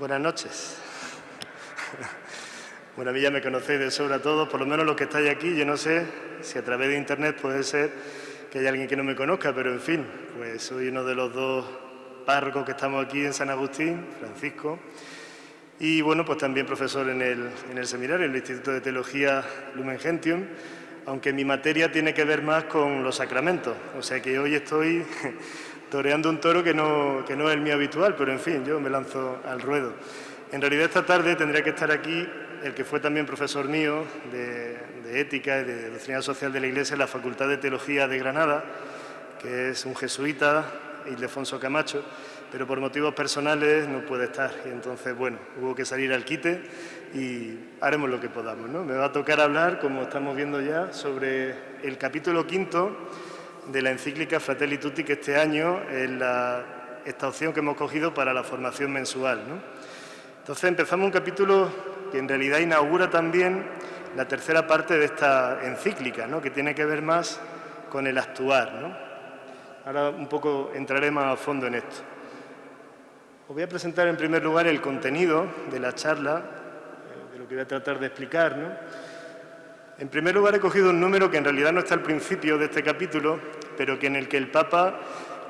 Buenas noches. Bueno, a mí ya me conocéis de sobra todos, por lo menos los que estáis aquí. Yo no sé si a través de internet puede ser que haya alguien que no me conozca, pero en fin, pues soy uno de los dos párrocos que estamos aquí en San Agustín, Francisco, y bueno, pues también profesor en el seminario, en el Instituto de Teología Lumen Gentium, aunque mi materia tiene que ver más con los sacramentos, o sea que hoy estoy toreando un toro que no es el mío habitual, pero en fin, yo me lanzo al ruedo. En realidad esta tarde tendría que estar aquí el que fue también profesor mío de Ética y de Doctrina Social de la Iglesia en la Facultad de Teología de Granada, que es un jesuita, Ildefonso Camacho, pero por motivos personales no puede estar. Y entonces, bueno, hubo que salir al quite y haremos lo que podamos, ¿no? Me va a tocar hablar, como estamos viendo ya, sobre el capítulo 5 de la encíclica Fratelli Tutti, que este año es esta opción que hemos cogido para la formación mensual, ¿no? Entonces empezamos un capítulo que en realidad inaugura también la tercera parte de esta encíclica, ¿no? Que tiene que ver más con el actuar, ¿no? Ahora un poco entraré más a fondo en esto. Os voy a presentar en primer lugar el contenido de la charla, de lo que voy a tratar de explicar, ¿no? En primer lugar he cogido un número que en realidad no está al principio de este capítulo, pero que en el que el Papa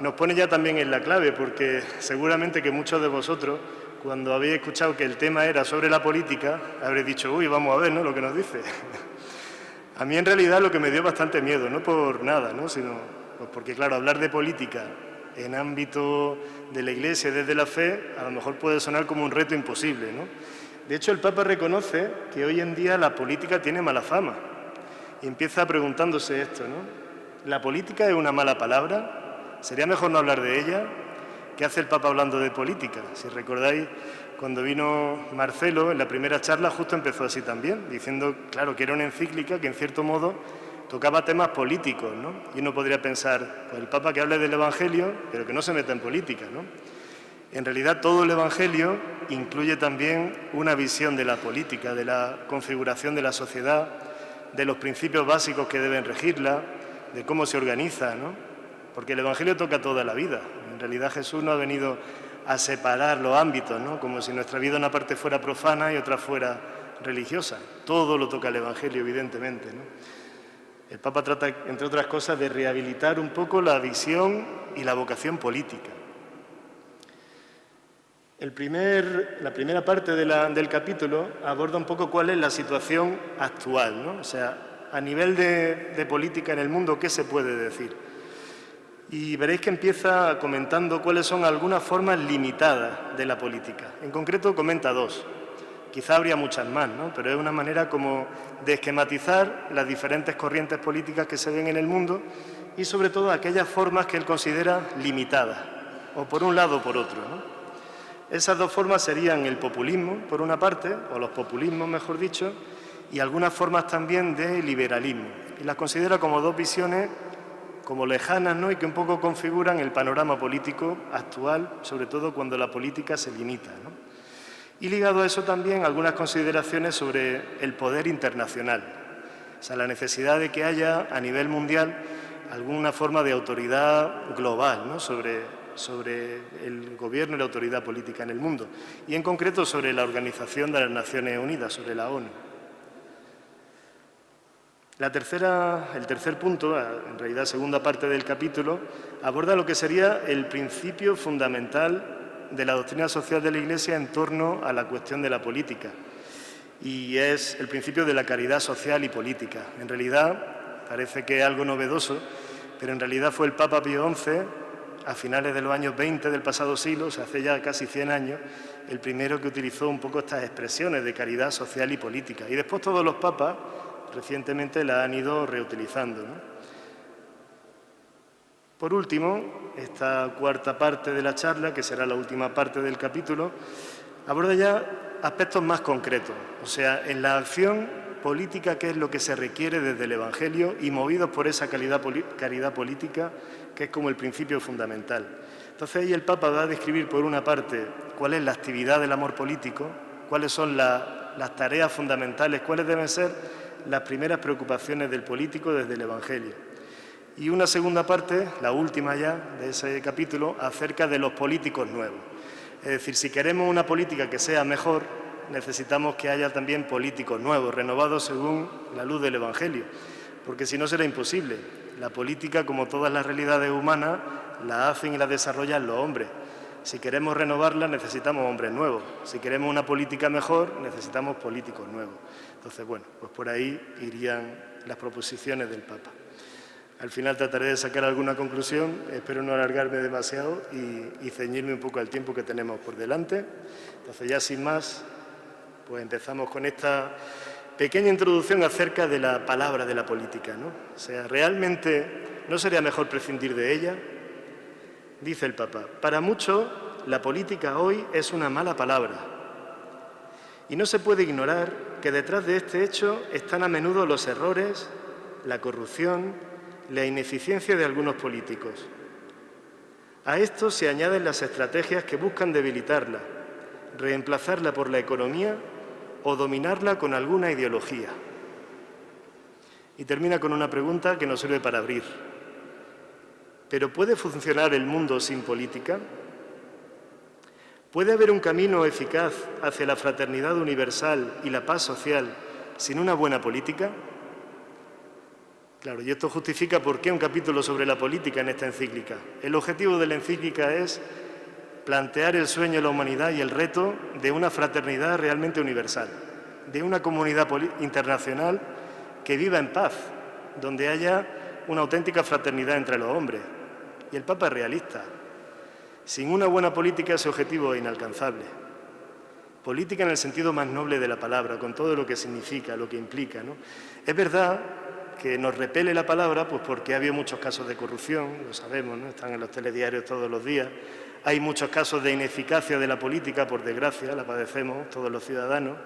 nos pone ya también en la clave, porque seguramente que muchos de vosotros, cuando habéis escuchado que el tema era sobre la política, habréis dicho, uy, vamos a ver, ¿no?, lo que nos dice. A mí en realidad lo que me dio bastante miedo, no por nada, ¿no?, sino pues porque, claro, hablar de política en ámbito de la Iglesia, desde la fe, a lo mejor puede sonar como un reto imposible, ¿no? De hecho, el Papa reconoce que hoy en día la política tiene mala fama y empieza preguntándose esto, ¿no? ¿La política es una mala palabra? ¿Sería mejor no hablar de ella? ¿Qué hace el Papa hablando de política? Si recordáis, cuando vino Marcelo, en la primera charla justo empezó así también, diciendo, claro, que era una encíclica que en cierto modo tocaba temas políticos, ¿no? Y uno podría pensar, pues el Papa que hable del Evangelio, pero que no se meta en política, ¿no? En realidad todo el Evangelio incluye también una visión de la política, de la configuración de la sociedad, de los principios básicos que deben regirla, de cómo se organiza, ¿no? Porque el Evangelio toca toda la vida. En realidad Jesús no ha venido a separar los ámbitos, ¿no?, como si nuestra vida una parte fuera profana y otra fuera religiosa. Todo lo toca el Evangelio, evidentemente, ¿no? El Papa trata, entre otras cosas, de rehabilitar un poco la visión y la vocación política. La primera parte del capítulo aborda un poco cuál es la situación actual, ¿no? O sea, a nivel de política en el mundo, ¿qué se puede decir? Y veréis que empieza comentando cuáles son algunas formas limitadas de la política. En concreto comenta dos. Quizá habría muchas más, ¿no?, pero es una manera como de esquematizar las diferentes corrientes políticas que se ven en el mundo y sobre todo aquellas formas que él considera limitadas, o por un lado o por otro, ¿no? Esas dos formas serían el populismo, por una parte, o los populismos, mejor dicho, y algunas formas también de liberalismo. Y las considera como dos visiones como lejanas, ¿no?, y que un poco configuran el panorama político actual, sobre todo cuando la política se limita, ¿no? Y ligado a eso también algunas consideraciones sobre el poder internacional, o sea, la necesidad de que haya a nivel mundial alguna forma de autoridad global, ¿no?, sobre el gobierno y la autoridad política en el mundo, y en concreto sobre la Organización de las Naciones Unidas, sobre la ONU. El tercer punto, en realidad segunda parte del capítulo, aborda lo que sería el principio fundamental de la doctrina social de la Iglesia en torno a la cuestión de la política, y es el principio de la caridad social y política. En realidad, parece que es algo novedoso, pero en realidad fue el Papa Pío XI, a finales de los años 20 del pasado siglo, o sea, hace ya casi 100 años, el primero que utilizó un poco estas expresiones de caridad social y política. Y después todos los papas recientemente la han ido reutilizando, ¿no? Por último, esta cuarta parte de la charla, que será la última parte del capítulo, aborda ya aspectos más concretos, o sea, en la acción política, qué es lo que se requiere desde el Evangelio y movidos por esa caridad política, que es como el principio fundamental. Entonces ahí el Papa va a describir, por una parte, cuál es la actividad del amor político, cuáles son las tareas fundamentales, cuáles deben ser las primeras preocupaciones del político desde el Evangelio. Y una segunda parte, la última ya de ese capítulo, acerca de los políticos nuevos. Es decir, si queremos una política que sea mejor, necesitamos que haya también políticos nuevos, renovados según la luz del Evangelio, porque si no será imposible. La política, como todas las realidades humanas, la hacen y la desarrollan los hombres. Si queremos renovarla, necesitamos hombres nuevos. Si queremos una política mejor, necesitamos políticos nuevos. Entonces, bueno, pues por ahí irían las proposiciones del Papa. Al final trataré de sacar alguna conclusión, espero no alargarme demasiado y ceñirme un poco al tiempo que tenemos por delante. Entonces, ya sin más, pues empezamos con esta pequeña introducción acerca de la palabra de la política, ¿no? O sea, ¿realmente no sería mejor prescindir de ella? Dice el Papa, para muchos la política hoy es una mala palabra y no se puede ignorar que detrás de este hecho están a menudo los errores, la corrupción, la ineficiencia de algunos políticos. A esto se añaden las estrategias que buscan debilitarla, reemplazarla por la economía o dominarla con alguna ideología. Y termina con una pregunta que nos sirve para abrir. ¿Pero puede funcionar el mundo sin política? ¿Puede haber un camino eficaz hacia la fraternidad universal y la paz social sin una buena política? Claro, y esto justifica por qué un capítulo sobre la política en esta encíclica. El objetivo de la encíclica es plantear el sueño de la humanidad y el reto de una fraternidad realmente universal, de una comunidad internacional que viva en paz, donde haya una auténtica fraternidad entre los hombres. Y el Papa es realista. Sin una buena política ese objetivo es inalcanzable. Política en el sentido más noble de la palabra, con todo lo que significa, lo que implica, ¿no? Es verdad que nos repele la palabra, pues porque ha habido muchos casos de corrupción, lo sabemos, ¿no? Están en los telediarios todos los días. Hay muchos casos de ineficacia de la política, por desgracia, la padecemos todos los ciudadanos.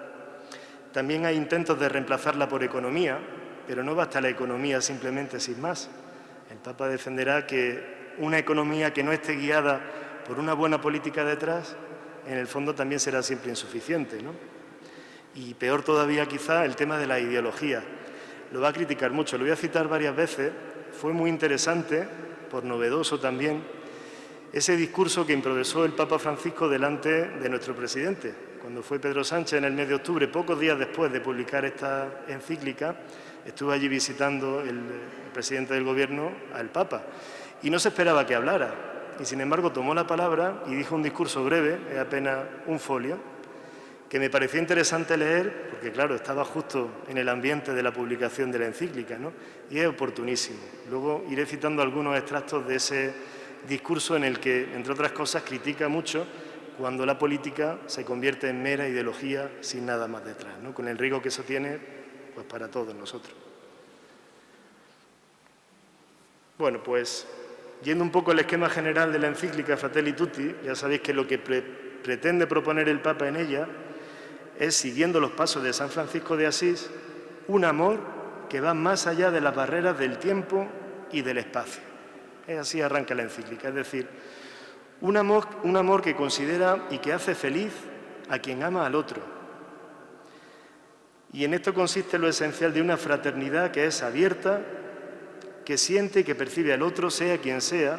También hay intentos de reemplazarla por economía, pero no basta la economía simplemente sin más. El Papa defenderá que una economía que no esté guiada por una buena política detrás, en el fondo también será siempre insuficiente, ¿no? Y peor todavía quizá el tema de la ideología. Lo va a criticar mucho, lo voy a citar varias veces. Fue muy interesante, por novedoso también, ese discurso que improvisó el Papa Francisco delante de nuestro presidente. Cuando fue Pedro Sánchez en el mes de octubre, pocos días después de publicar esta encíclica, estuvo allí visitando el presidente del Gobierno al Papa y no se esperaba que hablara. Y sin embargo tomó la palabra y dijo un discurso breve, apenas un folio, que me pareció interesante leer, porque claro, estaba justo en el ambiente de la publicación de la encíclica, ¿no? Y es oportunísimo. Luego iré citando algunos extractos de ese discurso en el que, entre otras cosas, critica mucho cuando la política se convierte en mera ideología sin nada más detrás, ¿no? Con el riesgo que eso tiene, pues para todos nosotros. Bueno, pues yendo un poco al esquema general de la encíclica Fratelli Tutti, ya sabéis que lo que pretende proponer el Papa en ella es, siguiendo los pasos de San Francisco de Asís, un amor que va más allá de las barreras del tiempo y del espacio. Así arranca la encíclica, es decir, un amor que considera y que hace feliz a quien ama al otro. Y en esto consiste lo esencial de una fraternidad que es abierta, que siente y que percibe al otro, sea quien sea,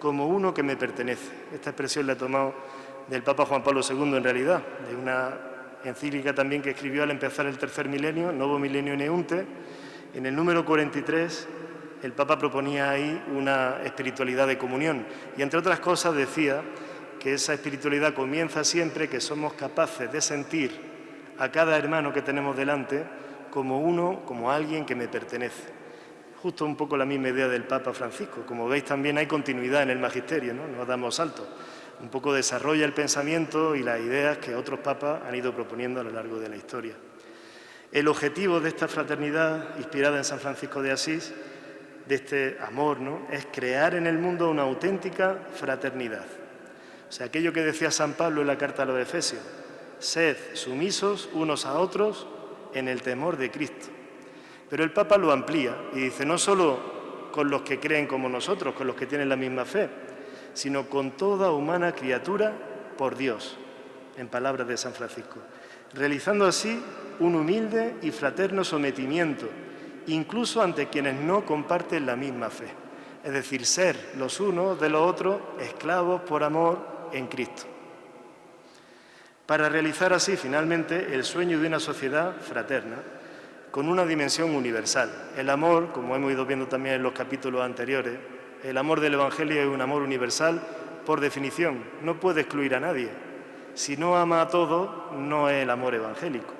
como uno que me pertenece. Esta expresión la he tomado del Papa Juan Pablo II, en realidad, de una encíclica también que escribió al empezar el tercer milenio, Novo Millennio Neunte. En el número 43, el Papa proponía ahí una espiritualidad de comunión y, entre otras cosas, decía que esa espiritualidad comienza siempre que somos capaces de sentir a cada hermano que tenemos delante como uno, como alguien que me pertenece. Justo un poco la misma idea del Papa Francisco. Como veis, también hay continuidad en el magisterio, ¿no? No damos saltos. Un poco desarrolla el pensamiento y las ideas que otros papas han ido proponiendo a lo largo de la historia. El objetivo de esta fraternidad inspirada en San Francisco de Asís, de este amor, ¿no?, es crear en el mundo una auténtica fraternidad. O sea, aquello que decía San Pablo en la carta a los Efesios: sed sumisos unos a otros en el temor de Cristo. Pero el Papa lo amplía y dice, no solo con los que creen como nosotros, con los que tienen la misma fe, sino con toda humana criatura por Dios, en palabras de San Francisco, realizando así un humilde y fraterno sometimiento, incluso ante quienes no comparten la misma fe. Es decir, ser los unos de los otros esclavos por amor en Cristo. para realizar así, finalmente, el sueño de una sociedad fraterna, con una dimensión universal. El amor, como hemos ido viendo también en los capítulos anteriores, el amor del Evangelio es un amor universal por definición, no puede excluir a nadie. Si no ama a todos, no es el amor evangélico.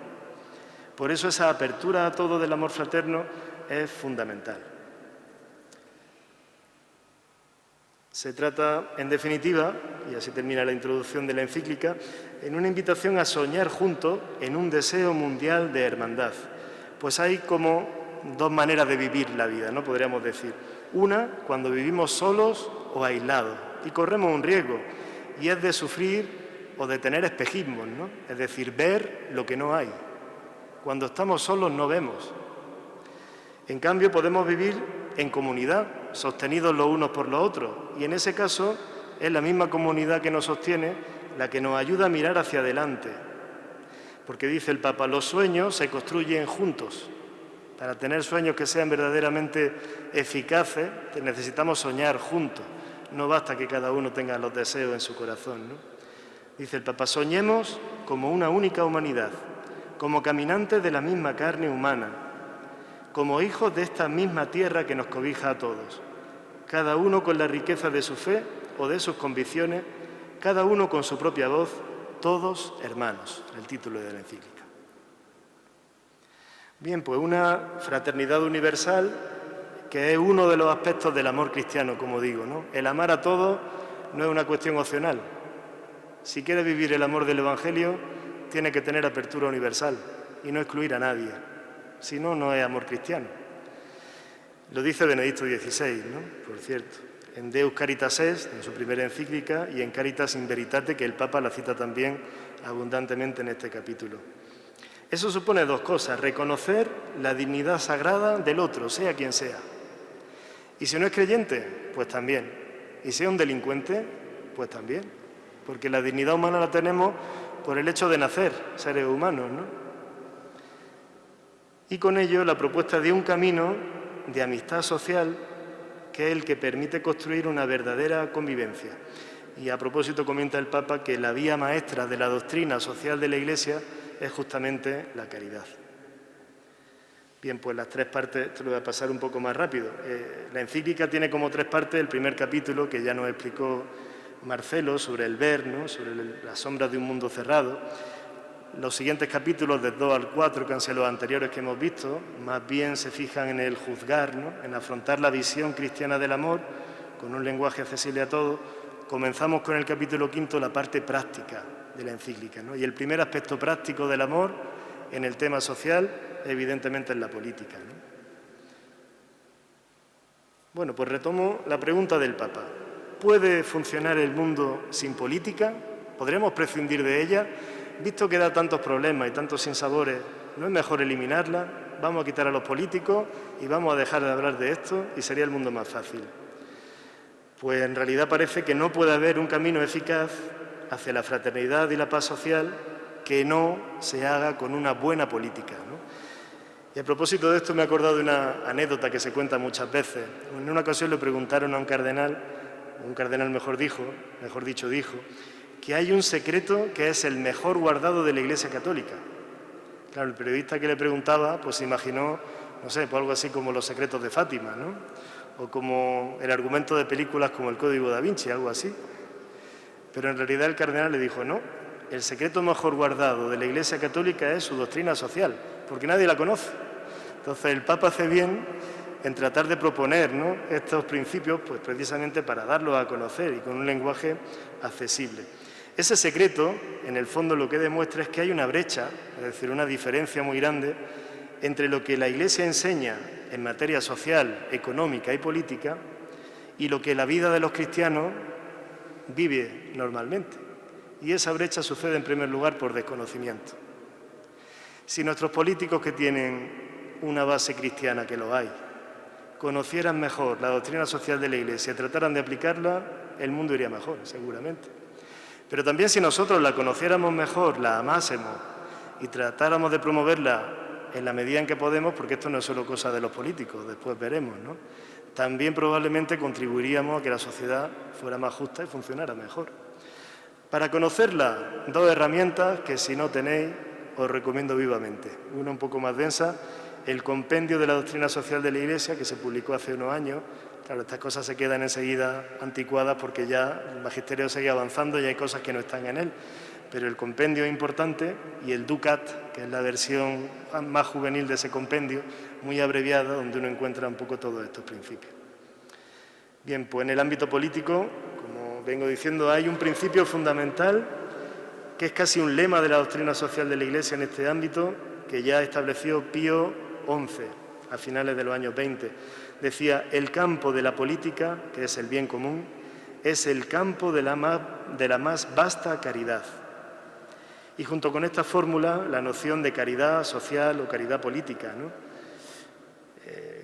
Por eso esa apertura a todo del amor fraterno es fundamental. Se trata, en definitiva, y así termina la introducción de la encíclica, en una invitación a soñar juntos en un deseo mundial de hermandad. Pues hay como dos maneras de vivir la vida, ¿no? Podríamos decir. Una, cuando vivimos solos o aislados, y corremos un riesgo, y es de sufrir o de tener espejismos, ¿no? Es decir, ver lo que no hay. Cuando estamos solos no vemos. En cambio, podemos vivir en comunidad, sostenidos los unos por los otros, y en ese caso es la misma comunidad que nos sostiene la que nos ayuda a mirar hacia adelante. Porque dice el Papa, los sueños se construyen juntos. Para tener sueños que sean verdaderamente eficaces, necesitamos soñar juntos. No basta que cada uno tenga los deseos en su corazón, ¿no? Dice el Papa, soñemos como una única humanidad, como caminantes de la misma carne humana, como hijos de esta misma tierra que nos cobija a todos, cada uno con la riqueza de su fe o de sus convicciones, cada uno con su propia voz, todos hermanos, el título de la encíclica. Bien, pues una fraternidad universal que es uno de los aspectos del amor cristiano, como digo, ¿no? El amar a todos no es una cuestión opcional. Si quiere vivir el amor del Evangelio, tiene que tener apertura universal y no excluir a nadie. Si no, no es amor cristiano. Lo dice Benedicto XVI, ¿no? Por cierto, en Deus Caritas Est, en su primera encíclica, y en Caritas in Veritate, que el Papa la cita también abundantemente en este capítulo. Eso supone dos cosas: reconocer la dignidad sagrada del otro, sea quien sea. Y si no es creyente, pues también. Y si es un delincuente, pues también. Porque la dignidad humana la tenemos por el hecho de nacer, seres humanos, ¿no? Y con ello la propuesta de un camino de amistad social que es el que permite construir una verdadera convivencia. Y a propósito comenta el Papa que la vía maestra de la doctrina social de la Iglesia es justamente la caridad. Bien, pues las tres partes, esto lo voy a pasar un poco más rápido. La encíclica tiene como tres partes. El primer capítulo, que ya nos explicó Marcelo, sobre el ver, ¿no? Sobre las sombras de un mundo cerrado. Los siguientes capítulos, del 2 al 4, que han sido los anteriores que hemos visto, más bien se fijan en el juzgar, ¿no? En afrontar la visión cristiana del amor, con un lenguaje accesible a todos. Comenzamos con el capítulo 5, la parte práctica de la encíclica, ¿no? Y el primer aspecto práctico del amor en el tema social, evidentemente, es la política, ¿no? Bueno, pues retomo la pregunta del Papa. ¿Puede funcionar el mundo sin política? ¿Podremos prescindir de ella? Visto que da tantos problemas y tantos sinsabores, ¿no es mejor eliminarla? Vamos a quitar a los políticos y vamos a dejar de hablar de esto y sería el mundo más fácil. Pues en realidad parece que no puede haber un camino eficaz hacia la fraternidad y la paz social que no se haga con una buena política, ¿no? Y a propósito de esto me he acordado de una anécdota que se cuenta muchas veces. En una ocasión le preguntaron a un cardenal mejor dicho, dijo que hay un secreto que es el mejor guardado de la Iglesia Católica. Claro, el periodista que le preguntaba, pues se imaginó, no sé, pues algo así como los secretos de Fátima, ¿no? O como el argumento de películas como El Código Da Vinci, algo así. Pero en realidad el cardenal le dijo, no, el secreto mejor guardado de la Iglesia Católica es su doctrina social, porque nadie la conoce. Entonces el Papa hace bien en tratar de proponer, ¿no?, estos principios, pues precisamente para darlos a conocer y con un lenguaje accesible. Ese secreto, en el fondo, lo que demuestra es que hay una brecha, es decir, una diferencia muy grande entre lo que la Iglesia enseña en materia social, económica y política y lo que la vida de los cristianos vive normalmente. Y esa brecha sucede en primer lugar por desconocimiento. Si nuestros políticos, que tienen una base cristiana, que lo hay, conocieran mejor la doctrina social de la Iglesia y trataran de aplicarla, el mundo iría mejor, seguramente. Pero también si nosotros la conociéramos mejor, la amásemos y tratáramos de promoverla en la medida en que podemos, porque esto no es solo cosa de los políticos, después veremos, ¿no?, también probablemente contribuiríamos a que la sociedad fuera más justa y funcionara mejor. Para conocerla, dos herramientas que si no tenéis os recomiendo vivamente. Una un poco más densa, el Compendio de la Doctrina Social de la Iglesia, que se publicó hace unos años. Claro, estas cosas se quedan enseguida anticuadas porque ya el magisterio sigue avanzando y hay cosas que no están en él. Pero el compendio es importante y el Ducat, que es la versión más juvenil de ese compendio, muy abreviada, donde uno encuentra un poco todos estos principios. Bien, pues en el ámbito político, como vengo diciendo, hay un principio fundamental que es casi un lema de la doctrina social de la Iglesia en este ámbito, que ya estableció Pío XI a finales de los años 20. Decía, el campo de la política, que es el bien común, es el campo de la más vasta caridad. Y junto con esta fórmula, la noción de caridad social o caridad política, ¿no?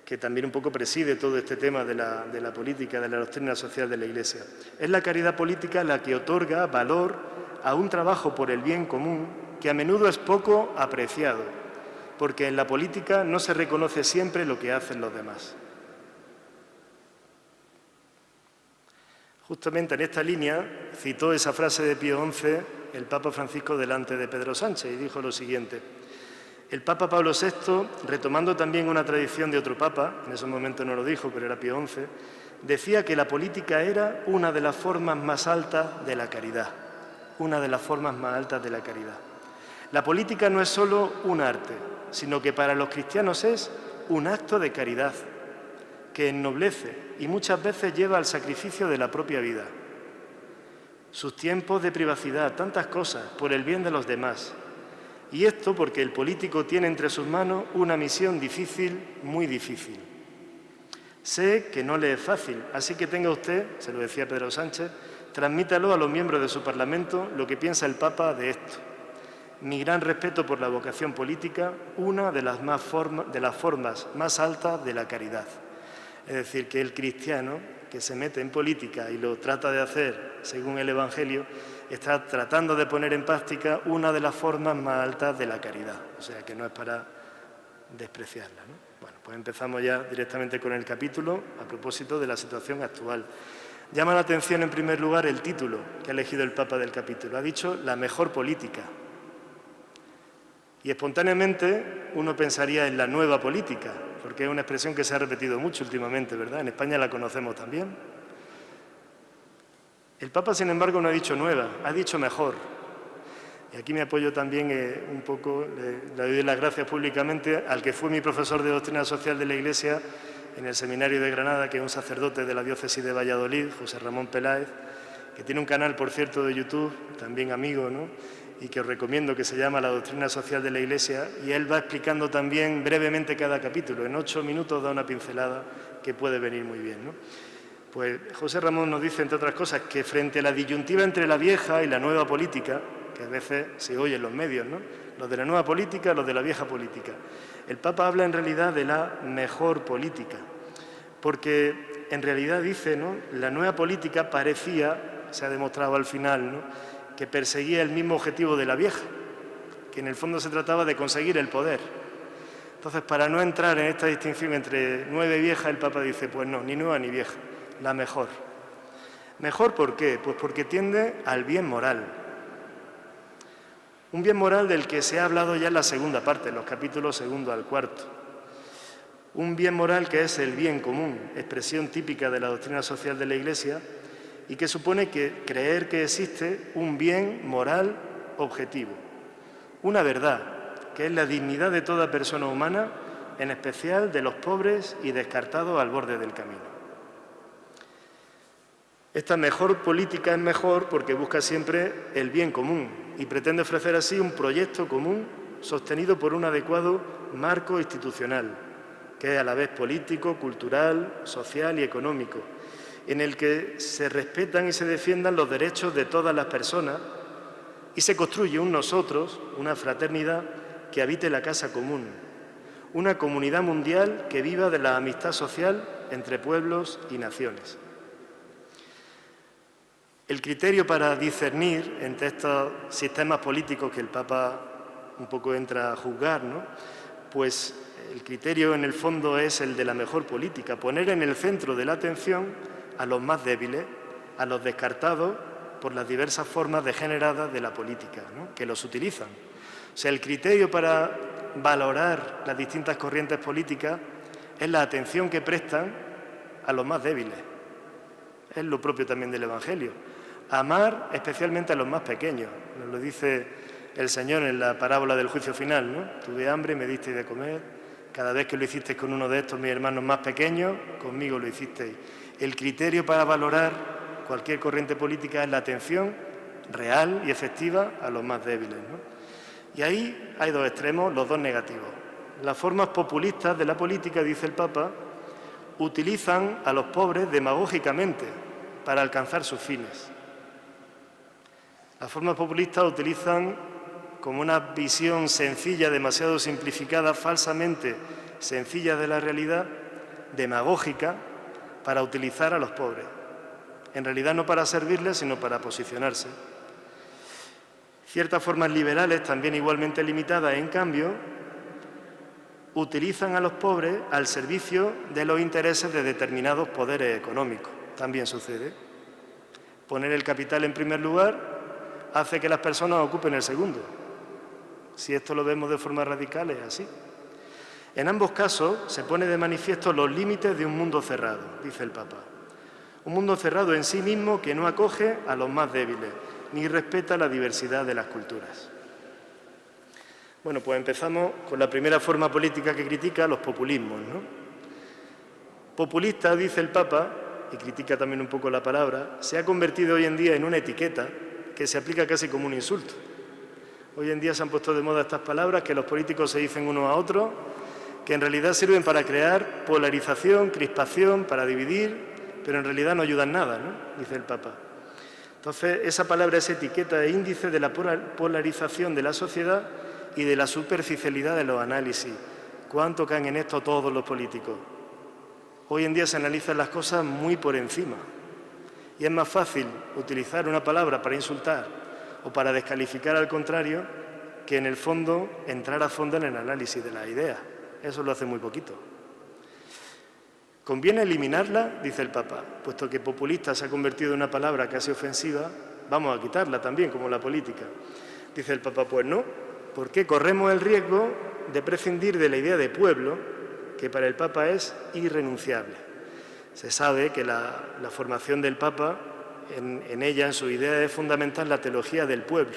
Que también un poco preside todo este tema de la política, de la doctrina social de la Iglesia. Es la caridad política la que otorga valor a un trabajo por el bien común que a menudo es poco apreciado, porque en la política no se reconoce siempre lo que hacen los demás. Justamente en esta línea citó esa frase de Pío XI el Papa Francisco delante de Pedro Sánchez y dijo lo siguiente: el Papa Pablo VI, retomando también una tradición de otro Papa, en ese momento no lo dijo, pero era Pío XI, decía que la política era una de las formas más altas de la caridad, una de las formas más altas de la caridad. La política no es solo un arte, sino que para los cristianos es un acto de caridad que ennoblece y muchas veces lleva al sacrificio de la propia vida. Sus tiempos de privacidad, tantas cosas, por el bien de los demás. Y esto porque el político tiene entre sus manos una misión difícil, muy difícil. Sé que no le es fácil, así que tenga usted, se lo decía Pedro Sánchez, transmítalo a los miembros de su Parlamento lo que piensa el Papa de esto. Mi gran respeto por la vocación política, una de las formas más altas de la caridad. Es decir, que el cristiano que se mete en política y lo trata de hacer según el Evangelio, está tratando de poner en práctica una de las formas más altas de la caridad. O sea, que no es para despreciarla, ¿no? Bueno, pues empezamos ya directamente con el capítulo a propósito de la situación actual. Llama la atención en primer lugar el título que ha elegido el Papa del capítulo. Ha dicho la mejor política. Y espontáneamente uno pensaría en la nueva política, porque es una expresión que se ha repetido mucho últimamente, ¿verdad? En España la conocemos también. El Papa, sin embargo, no ha dicho nueva, ha dicho mejor. Y aquí me apoyo también un poco, le doy las gracias públicamente al que fue mi profesor de Doctrina Social de la Iglesia en el Seminario de Granada, que es un sacerdote de la diócesis de Valladolid, José Ramón Peláez, que tiene un canal, por cierto, de YouTube, también amigo, ¿no?, y que os recomiendo, que se llama La Doctrina Social de la Iglesia, y él va explicando también brevemente cada capítulo. En 8 minutos da una pincelada que puede venir muy bien, ¿no? Pues José Ramón nos dice, entre otras cosas, que frente a la disyuntiva entre la vieja y la nueva política, que a veces se oye en los medios, ¿no?, los de la nueva política, los de la vieja política, el Papa habla en realidad de la mejor política, porque en realidad dice, ¿no?, la nueva política parecía, se ha demostrado al final, ¿no?, que perseguía el mismo objetivo de la vieja, que en el fondo se trataba de conseguir el poder. Entonces, para no entrar en esta distinción entre nueva y vieja, el Papa dice, pues no, ni nueva ni vieja, la mejor. ¿Mejor por qué? Pues porque tiende al bien moral. Un bien moral del que se ha hablado ya en la segunda parte, en los capítulos 2 al 4. Un bien moral que es el bien común, expresión típica de la doctrina social de la Iglesia, y que supone que creer que existe un bien moral objetivo, una verdad, que es la dignidad de toda persona humana, en especial de los pobres y descartados al borde del camino. Esta mejor política es mejor porque busca siempre el bien común y pretende ofrecer así un proyecto común sostenido por un adecuado marco institucional, que es a la vez político, cultural, social y económico, en el que se respetan y se defiendan los derechos de todas las personas y se construye un nosotros, una fraternidad que habite la casa común, una comunidad mundial que viva de la amistad social entre pueblos y naciones. El criterio para discernir entre estos sistemas políticos que el Papa un poco entra a juzgar, ¿no?, pues el criterio en el fondo es el de la mejor política, poner en el centro de la atención a los más débiles, a los descartados por las diversas formas degeneradas de la política, ¿no?, que los utilizan. O sea, el criterio para valorar las distintas corrientes políticas es la atención que prestan a los más débiles. Es lo propio también del Evangelio. Amar especialmente a los más pequeños. Nos lo dice el Señor en la parábola del juicio final, ¿no? Tuve hambre y me disteis de comer. Cada vez que lo hicisteis con uno de estos mis hermanos más pequeños, conmigo lo hicisteis. El criterio para valorar cualquier corriente política es la atención real y efectiva a los más débiles, ¿no? Y ahí hay dos extremos, los dos negativos. Las formas populistas de la política, dice el Papa, utilizan a los pobres demagógicamente para alcanzar sus fines. Las formas populistas utilizan como una visión sencilla, demasiado simplificada, falsamente sencilla de la realidad, demagógica, para utilizar a los pobres. En realidad no para servirles, sino para posicionarse. Ciertas formas liberales, también igualmente limitadas, en cambio, utilizan a los pobres al servicio de los intereses de determinados poderes económicos. También sucede. Poner el capital en primer lugar hace que las personas ocupen el segundo. Si esto lo vemos de forma radical, es así. En ambos casos se pone de manifiesto los límites de un mundo cerrado, dice el Papa. Un mundo cerrado en sí mismo que no acoge a los más débiles, ni respeta la diversidad de las culturas. Bueno, pues empezamos con la primera forma política que critica, los populismos, ¿no? Populista, dice el Papa, y critica también un poco la palabra, se ha convertido hoy en día en una etiqueta que se aplica casi como un insulto. Hoy en día se han puesto de moda estas palabras que los políticos se dicen unos a otros, que en realidad sirven para crear polarización, crispación, para dividir, pero en realidad no ayudan nada, ¿no?, dice el Papa. Entonces, esa palabra es etiqueta e índice de la polarización de la sociedad y de la superficialidad de los análisis. ¿Cuánto caen en esto todos los políticos? Hoy en día se analizan las cosas muy por encima y es más fácil utilizar una palabra para insultar o para descalificar al contrario que en el fondo entrar a fondo en el análisis de las ideas. Eso lo hace muy poquito. ¿Conviene eliminarla?, dice el Papa, puesto que populista se ha convertido en una palabra casi ofensiva, vamos a quitarla también, como la política. Dice el Papa, pues no, porque corremos el riesgo de prescindir de la idea de pueblo, que para el Papa es irrenunciable. Se sabe que la formación del Papa, en ella, en su idea, es fundamental la teología del pueblo.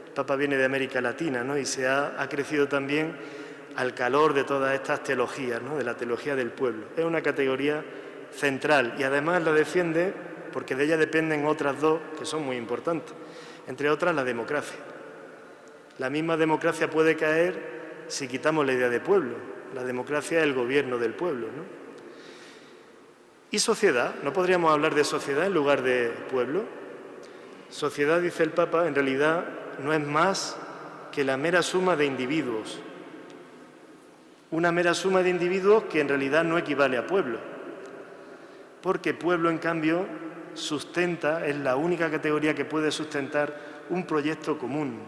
El Papa viene de América Latina, ¿no?, y se ha crecido también al calor de todas estas teologías, ¿no?, de la teología del pueblo. Es una categoría central y además la defiende porque de ella dependen otras dos que son muy importantes, entre otras la democracia. La misma democracia puede caer si quitamos la idea de pueblo. La democracia es el gobierno del pueblo, ¿no? ¿Y sociedad? ¿No podríamos hablar de sociedad en lugar de pueblo? Sociedad, dice el Papa, en realidad no es más que la mera suma de individuos. Una mera suma de individuos que en realidad no equivale a pueblo. Porque pueblo, en cambio, sustenta, es la única categoría que puede sustentar un proyecto común,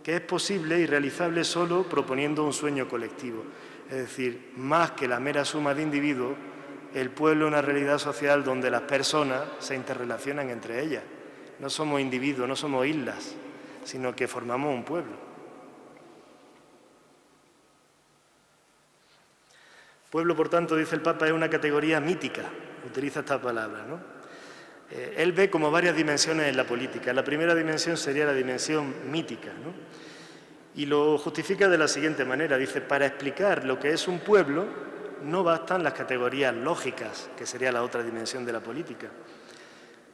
que es posible y realizable solo proponiendo un sueño colectivo. Es decir, más que la mera suma de individuos, el pueblo es una realidad social donde las personas se interrelacionan entre ellas. No somos individuos, no somos islas, sino que formamos un pueblo. Pueblo, por tanto, dice el Papa, es una categoría mítica, utiliza esta palabra, ¿no? Él ve como varias dimensiones en la política. La primera dimensión sería la dimensión mítica, ¿no? Y lo justifica de la siguiente manera. Dice, para explicar lo que es un pueblo no bastan las categorías lógicas, que sería la otra dimensión de la política,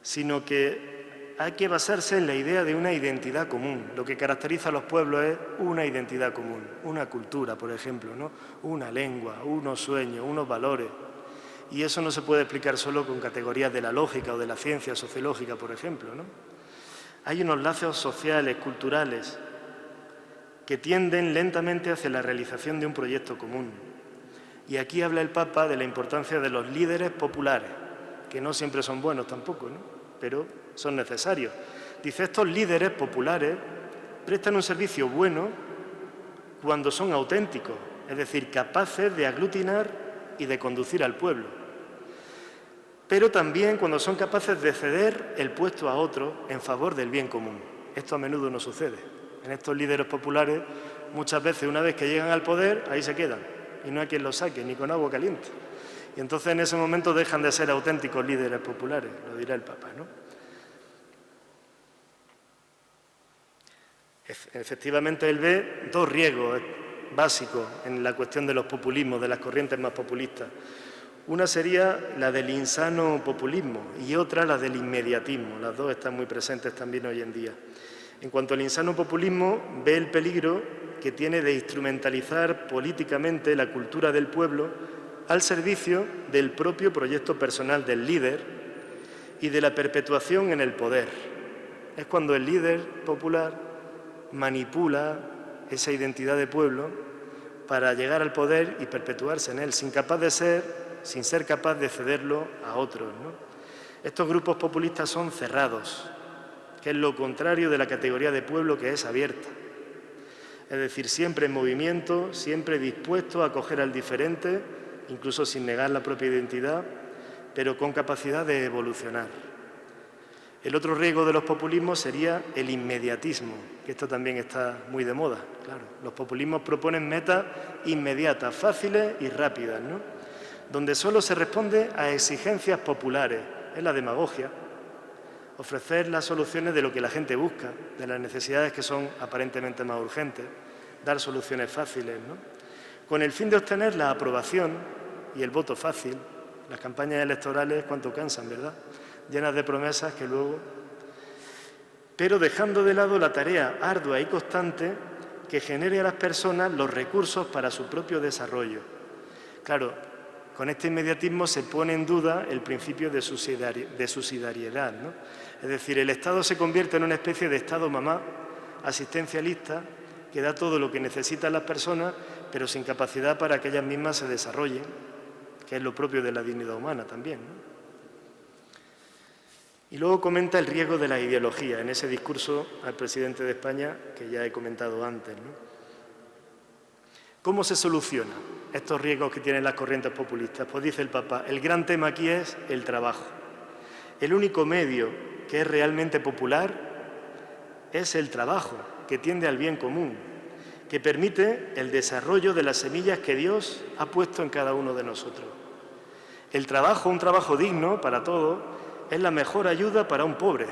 sino que hay que basarse en la idea de una identidad común. Lo que caracteriza a los pueblos es una identidad común, una cultura, por ejemplo, ¿no?, una lengua, unos sueños, unos valores. Y eso no se puede explicar solo con categorías de la lógica o de la ciencia sociológica, por ejemplo, ¿no? Hay unos lazos sociales, culturales, que tienden lentamente hacia la realización de un proyecto común. Y aquí habla el Papa de la importancia de los líderes populares, que no siempre son buenos tampoco, ¿no?, pero son necesarios. Dice, estos líderes populares prestan un servicio bueno cuando son auténticos, es decir, capaces de aglutinar y de conducir al pueblo. pero también cuando son capaces de ceder el puesto a otro en favor del bien común. Esto a menudo no sucede. En estos líderes populares, muchas veces, una vez que llegan al poder, ahí se quedan, y no hay quien los saque, ni con agua caliente. Y entonces en ese momento dejan de ser auténticos líderes populares, lo dirá el Papa, ¿no? Efectivamente, él ve dos riesgos básicos en la cuestión de los populismos, de las corrientes más populistas. Una sería la del insano populismo y otra la del inmediatismo. Las dos están muy presentes también hoy en día. En cuanto al insano populismo, ve el peligro que tiene de instrumentalizar políticamente la cultura del pueblo al servicio del propio proyecto personal del líder y de la perpetuación en el poder. Es cuando el líder popular manipula esa identidad de pueblo para llegar al poder y perpetuarse en él, sin ser capaz de cederlo a otros, ¿no? Estos grupos populistas son cerrados, que es lo contrario de la categoría de pueblo, que es abierta. Es decir, siempre en movimiento, siempre dispuesto a acoger al diferente, incluso sin negar la propia identidad, pero con capacidad de evolucionar. El otro riesgo de los populismos sería el inmediatismo, que esto también está muy de moda, claro. Los populismos proponen metas inmediatas, fáciles y rápidas, ¿no? Donde solo se responde a exigencias populares. Es la demagogia. Ofrecer las soluciones de lo que la gente busca, de las necesidades que son aparentemente más urgentes, dar soluciones fáciles, ¿no? Con el fin de obtener la aprobación y el voto fácil. Las campañas electorales, cuánto cansan, ¿verdad? Llenas de promesas que luego... Pero dejando de lado la tarea ardua y constante que genere a las personas los recursos para su propio desarrollo. Claro, con este inmediatismo se pone en duda el principio de subsidiariedad, ¿no? Es decir, el Estado se convierte en una especie de Estado mamá, asistencialista, que da todo lo que necesitan las personas, pero sin capacidad para que ellas mismas se desarrollen, que es lo propio de la dignidad humana también, ¿no? Y luego comenta el riesgo de la ideología, en ese discurso al presidente de España que ya he comentado antes, ¿no? ¿Cómo se soluciona estos riesgos que tienen las corrientes populistas? Pues dice el Papa, el gran tema aquí es el trabajo. El único medio que es realmente popular es el trabajo, que tiende al bien común, que permite el desarrollo de las semillas que Dios ha puesto en cada uno de nosotros. El trabajo, un trabajo digno para todos, es la mejor ayuda para un pobre.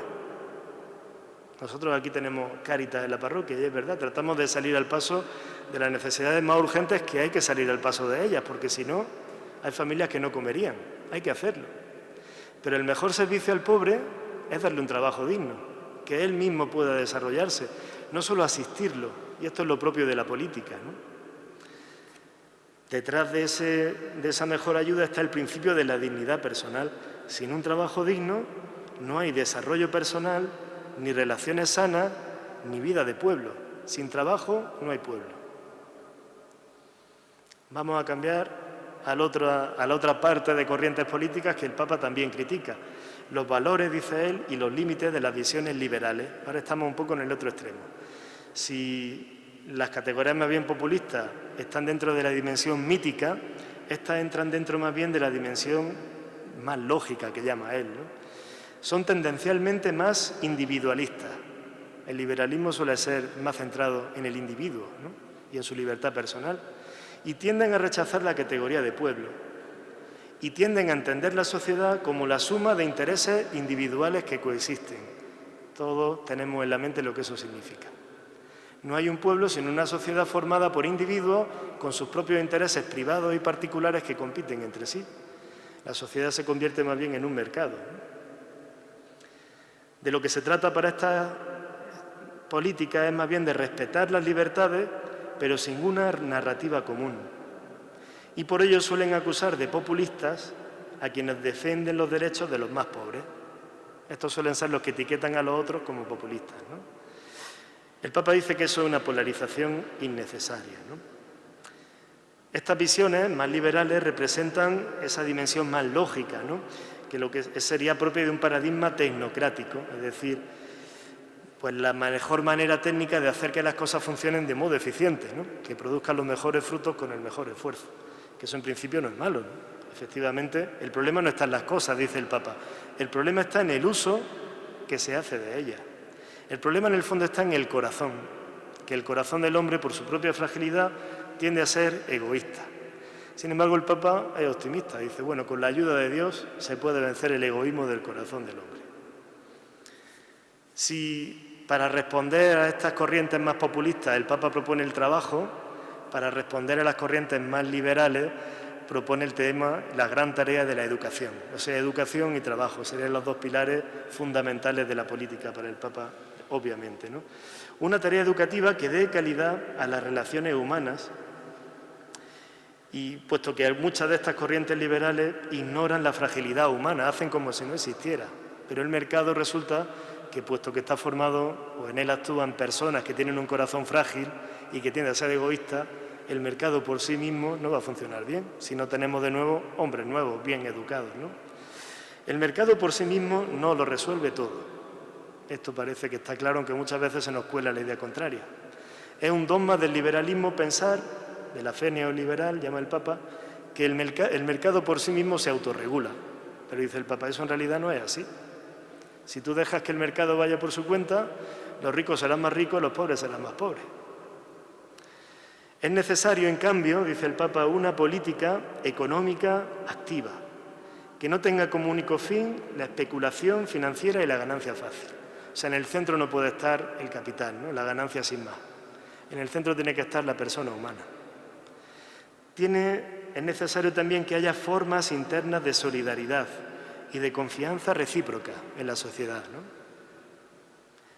Nosotros aquí tenemos Cáritas en la parroquia y es verdad, tratamos de salir al paso de las necesidades más urgentes, que hay que salir al paso de ellas, porque si no, hay familias que no comerían, hay que hacerlo. Pero el mejor servicio al pobre es darle un trabajo digno, que él mismo pueda desarrollarse, no solo asistirlo, y esto es lo propio de la política, ¿no? Detrás de esa mejor ayuda está el principio de la dignidad personal. Sin un trabajo digno no hay desarrollo personal, ni relaciones sanas, ni vida de pueblo. Sin trabajo no hay pueblo. Vamos a cambiar a la otra parte de corrientes políticas que el Papa también critica. Los valores, dice él, y los límites de las visiones liberales. Ahora estamos un poco en el otro extremo. Si las categorías más bien populistas están dentro de la dimensión mítica, estas entran dentro más bien de la dimensión más lógica, que llama él, ¿no? Son tendencialmente más individualistas. El liberalismo suele ser más centrado en el individuo, ¿no? Y en su libertad personal. Y tienden a rechazar la categoría de pueblo. Y tienden a entender la sociedad como la suma de intereses individuales que coexisten. Todos tenemos en la mente lo que eso significa. No hay un pueblo sino una sociedad formada por individuos con sus propios intereses privados y particulares que compiten entre sí. La sociedad se convierte más bien en un mercado, ¿no? De lo que se trata para esta política es más bien de respetar las libertades, pero sin una narrativa común. Y por ello suelen acusar de populistas a quienes defienden los derechos de los más pobres. Estos suelen ser los que etiquetan a los otros como populistas, ¿no? El Papa dice que eso es una polarización innecesaria, ¿no? Estas visiones más liberales representan esa dimensión más lógica, ¿no? Que lo que sería propio de un paradigma tecnocrático, es decir, pues la mejor manera técnica de hacer que las cosas funcionen de modo eficiente, ¿no? Que produzcan los mejores frutos con el mejor esfuerzo, que eso en principio no es malo, ¿no? efectivamente, el problema no está en las cosas, dice el Papa, el problema está en el uso que se hace de ellas. El problema en el fondo está en el corazón, que el corazón del hombre, por su propia fragilidad, tiende a ser egoísta. Sin embargo, el Papa es optimista, dice, bueno, con la ayuda de Dios se puede vencer el egoísmo del corazón del hombre. Si para responder a estas corrientes más populistas el Papa propone el trabajo, para responder a las corrientes más liberales propone el tema, la gran tarea de la educación. O sea, educación y trabajo serían los dos pilares fundamentales de la política para el Papa, obviamente, ¿no? Una tarea educativa que dé calidad a las relaciones humanas, y puesto que muchas de estas corrientes liberales ignoran la fragilidad humana, hacen como si no existiera, pero el mercado resulta que, puesto que está formado, o en él actúan personas que tienen un corazón frágil y que tienden a ser egoístas, el mercado por sí mismo no va a funcionar bien si no tenemos de nuevo hombres nuevos, bien educados, ¿no? El mercado por sí mismo no lo resuelve todo. Esto parece que está claro, aunque muchas veces se nos cuela la idea contraria. Es un dogma del liberalismo pensar, de la fe neoliberal, llama el Papa, que el mercado por sí mismo se autorregula. Pero dice el Papa, eso en realidad no es así. Si tú dejas que el mercado vaya por su cuenta, los ricos serán más ricos, los pobres serán más pobres. Es necesario, en cambio, dice el Papa, una política económica activa, que no tenga como único fin la especulación financiera y la ganancia fácil. O sea, en el centro no puede estar el capital, ¿no?, la ganancia sin más. En el centro tiene que estar la persona humana. Es necesario también que haya formas internas de solidaridad y de confianza recíproca en la sociedad, ¿no?,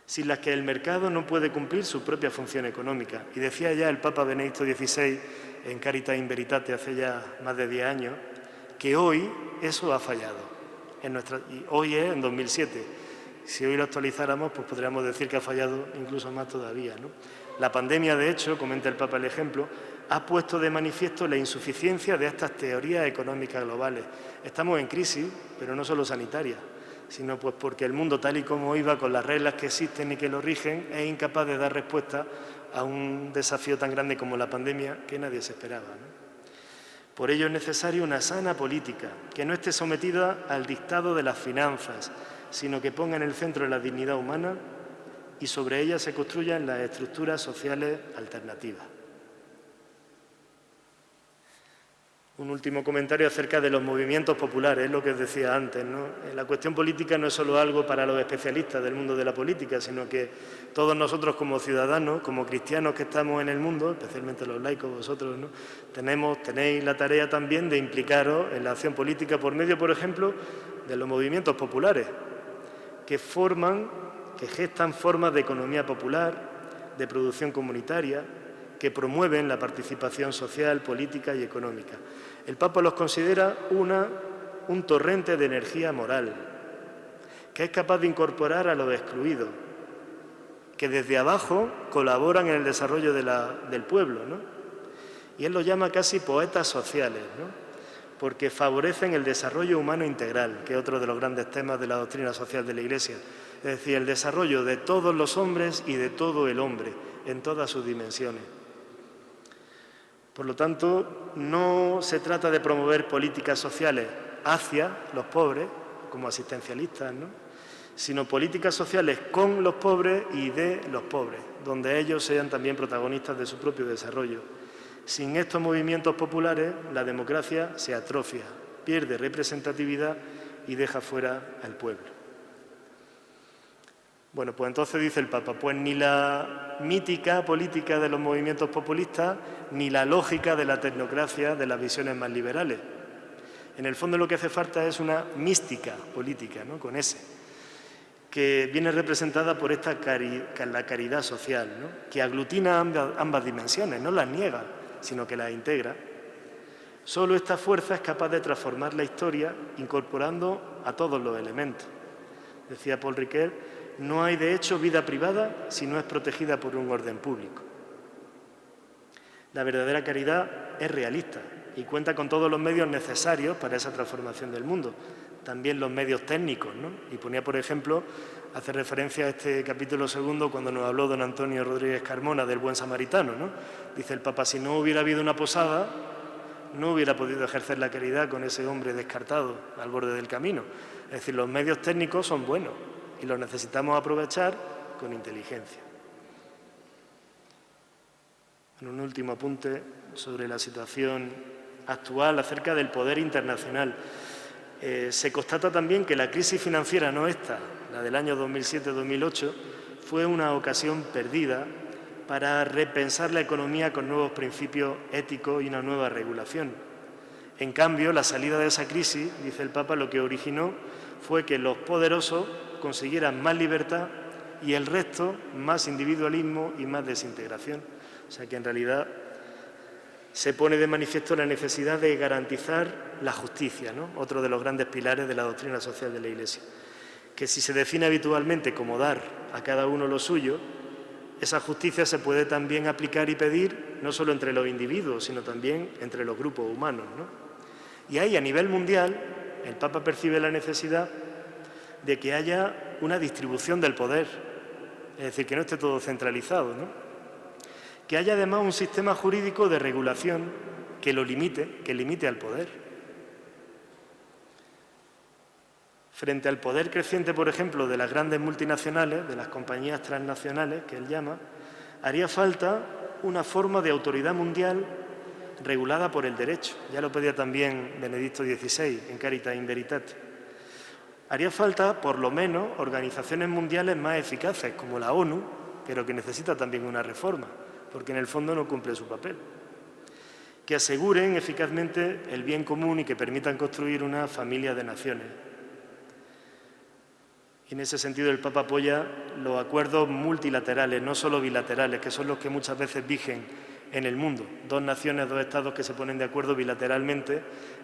sin las que el mercado no puede cumplir su propia función económica. Y decía ya el Papa Benedicto XVI en Caritas in Veritate hace ya más de 10 años, que hoy eso ha fallado. Y hoy es en 2007. Si hoy lo actualizáramos, pues podríamos decir que ha fallado incluso más todavía, ¿no? La pandemia, de hecho, comenta el Papa el ejemplo, ha puesto de manifiesto la insuficiencia de estas teorías económicas globales. Estamos en crisis, pero no solo sanitaria, sino pues porque el mundo tal y como iba, con las reglas que existen y que lo rigen, es incapaz de dar respuesta a un desafío tan grande como la pandemia que nadie se esperaba, ¿no? Por ello es necesaria una sana política, que no esté sometida al dictado de las finanzas, sino que ponga en el centro la dignidad humana y sobre ella se construyan las estructuras sociales alternativas. Un último comentario acerca de los movimientos populares, es lo que os decía antes, ¿no? La cuestión política no es solo algo para los especialistas del mundo de la política, sino que todos nosotros como ciudadanos, como cristianos que estamos en el mundo, especialmente los laicos, vosotros, ¿no?, tenéis la tarea también de implicaros en la acción política por medio, por ejemplo, de los movimientos populares, que gestan formas de economía popular, de producción comunitaria, que promueven la participación social, política y económica. El Papa los considera un torrente de energía moral, que es capaz de incorporar a los excluidos, que desde abajo colaboran en el desarrollo del pueblo, ¿no? Y él los llama casi poetas sociales, ¿no?, porque favorecen el desarrollo humano integral, que es otro de los grandes temas de la doctrina social de la Iglesia, es decir, el desarrollo de todos los hombres y de todo el hombre, en todas sus dimensiones. Por lo tanto, no se trata de promover políticas sociales hacia los pobres, como asistencialistas, ¿no?, sino políticas sociales con los pobres y de los pobres, donde ellos sean también protagonistas de su propio desarrollo. Sin estos movimientos populares, la democracia se atrofia, pierde representatividad y deja fuera al pueblo. Bueno, pues entonces dice el Papa, pues ni la mítica política de los movimientos populistas, ni la lógica de la tecnocracia de las visiones más liberales. En el fondo lo que hace falta es una mística política, ¿no?, con S, que viene representada por la caridad social, ¿no?, que aglutina ambas dimensiones, no las niega, sino que las integra. Solo esta fuerza es capaz de transformar la historia incorporando a todos los elementos. Decía Paul Ricoeur, no hay de hecho vida privada si no es protegida por un orden público. La verdadera caridad es realista y cuenta con todos los medios necesarios para esa transformación del mundo, también los medios técnicos, ¿no? Y ponía, por ejemplo, hace referencia a este capítulo 2 cuando nos habló don Antonio Rodríguez Carmona del buen samaritano, ¿no? Dice el Papa, si no hubiera habido una posada, no hubiera podido ejercer la caridad con ese hombre descartado al borde del camino. Es decir, los medios técnicos son buenos y los necesitamos aprovechar con inteligencia. En un último apunte sobre la situación actual acerca del poder internacional. Se constata también que la crisis financiera, no esta, la del año 2007-2008, fue una ocasión perdida para repensar la economía con nuevos principios éticos y una nueva regulación. En cambio, la salida de esa crisis, dice el Papa, lo que originó fue que los poderosos consiguieran más libertad y el resto más individualismo y más desintegración. O sea que en realidad se pone de manifiesto la necesidad de garantizar la justicia, ¿no? Otro de los grandes pilares de la doctrina social de la Iglesia, que si se define habitualmente como dar a cada uno lo suyo, esa justicia se puede también aplicar y pedir no solo entre los individuos, sino también entre los grupos humanos, ¿no? Y ahí, a nivel mundial, el Papa percibe la necesidad de que haya una distribución del poder, es decir, que no esté todo centralizado, ¿no? Que haya además un sistema jurídico de regulación que lo limite, que limite al poder. Frente al poder creciente, por ejemplo, de las grandes multinacionales, de las compañías transnacionales, que él llama, haría falta una forma de autoridad mundial regulada por el derecho. Ya lo pedía también Benedicto XVI en Caritas in Veritate. Haría falta, por lo menos, organizaciones mundiales más eficaces, como la ONU, pero que necesita también una reforma, porque en el fondo no cumple su papel, que aseguren eficazmente el bien común y que permitan construir una familia de naciones. Y en ese sentido el Papa apoya los acuerdos multilaterales, no solo bilaterales, que son los que muchas veces vigen en el mundo. Dos naciones, dos estados que se ponen de acuerdo bilateralmente,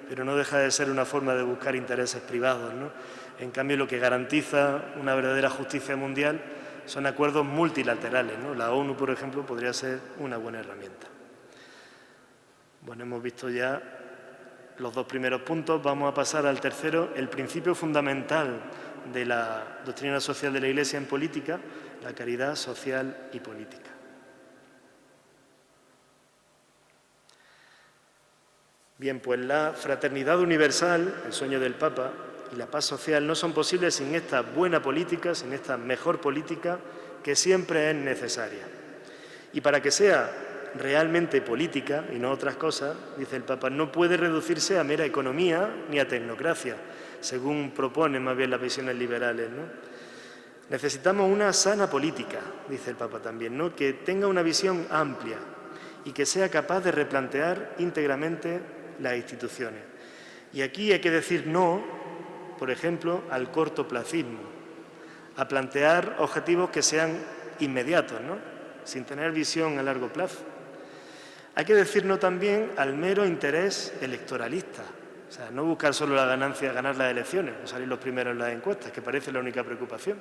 pero no deja de ser una forma de buscar intereses privados, ¿no? En cambio, lo que garantiza una verdadera justicia mundial son acuerdos multilaterales, ¿no? La ONU, por ejemplo, podría ser una buena herramienta. Bueno, hemos visto ya los dos primeros puntos. Vamos a pasar al tercero, el principio fundamental de la doctrina social de la Iglesia en política, la caridad social y política. Bien, pues la fraternidad universal, el sueño del Papa, y la paz social no son posibles sin esta buena política, sin esta mejor política, que siempre es necesaria. Y para que sea realmente política y no otras cosas, dice el Papa, no puede reducirse a mera economía ni a tecnocracia, según proponen más bien las visiones liberales, ¿no? Necesitamos una sana política, dice el Papa también, ¿no? Que tenga una visión amplia y que sea capaz de replantear íntegramente las instituciones. Y aquí hay que decir no, por ejemplo, al cortoplacismo, a plantear objetivos que sean inmediatos, ¿no? Sin tener visión a largo plazo. Hay que decir no también al mero interés electoralista, o sea, no buscar solo la ganancia, ganar las elecciones, o salir los primeros en las encuestas, que parece la única preocupación,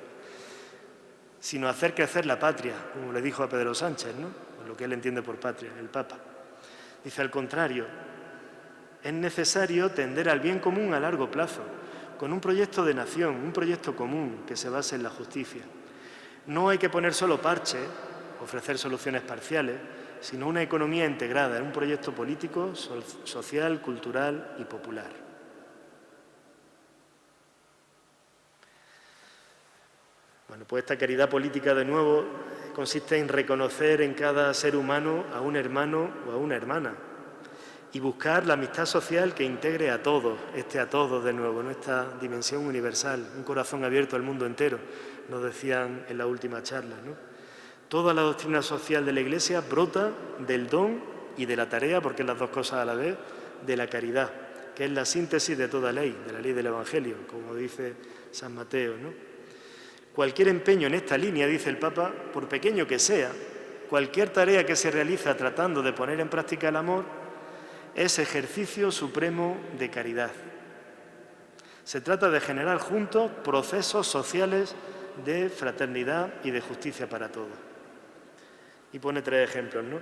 sino hacer crecer la patria, como le dijo a Pedro Sánchez, ¿no? Lo que él entiende por patria, el Papa. Dice, al contrario, es necesario tender al bien común a largo plazo, con un proyecto de nación, un proyecto común que se base en la justicia. No hay que poner solo parches, ofrecer soluciones parciales, sino una economía integrada, un proyecto político, social, cultural y popular. Bueno, pues esta caridad política, de nuevo, consiste en reconocer en cada ser humano a un hermano o a una hermana y buscar la amistad social que integre a todos, a todos de nuevo, en esta dimensión universal, un corazón abierto al mundo entero, nos decían en la última charla, ¿no? Toda la doctrina social de la Iglesia brota del don y de la tarea, porque es las dos cosas a la vez, de la caridad, que es la síntesis de toda ley, de la ley del Evangelio, como dice San Mateo, ¿no? Cualquier empeño en esta línea, dice el Papa, por pequeño que sea, cualquier tarea que se realiza tratando de poner en práctica el amor, es ejercicio supremo de caridad. Se trata de generar juntos procesos sociales de fraternidad y de justicia para todos. Y pone tres ejemplos, ¿no?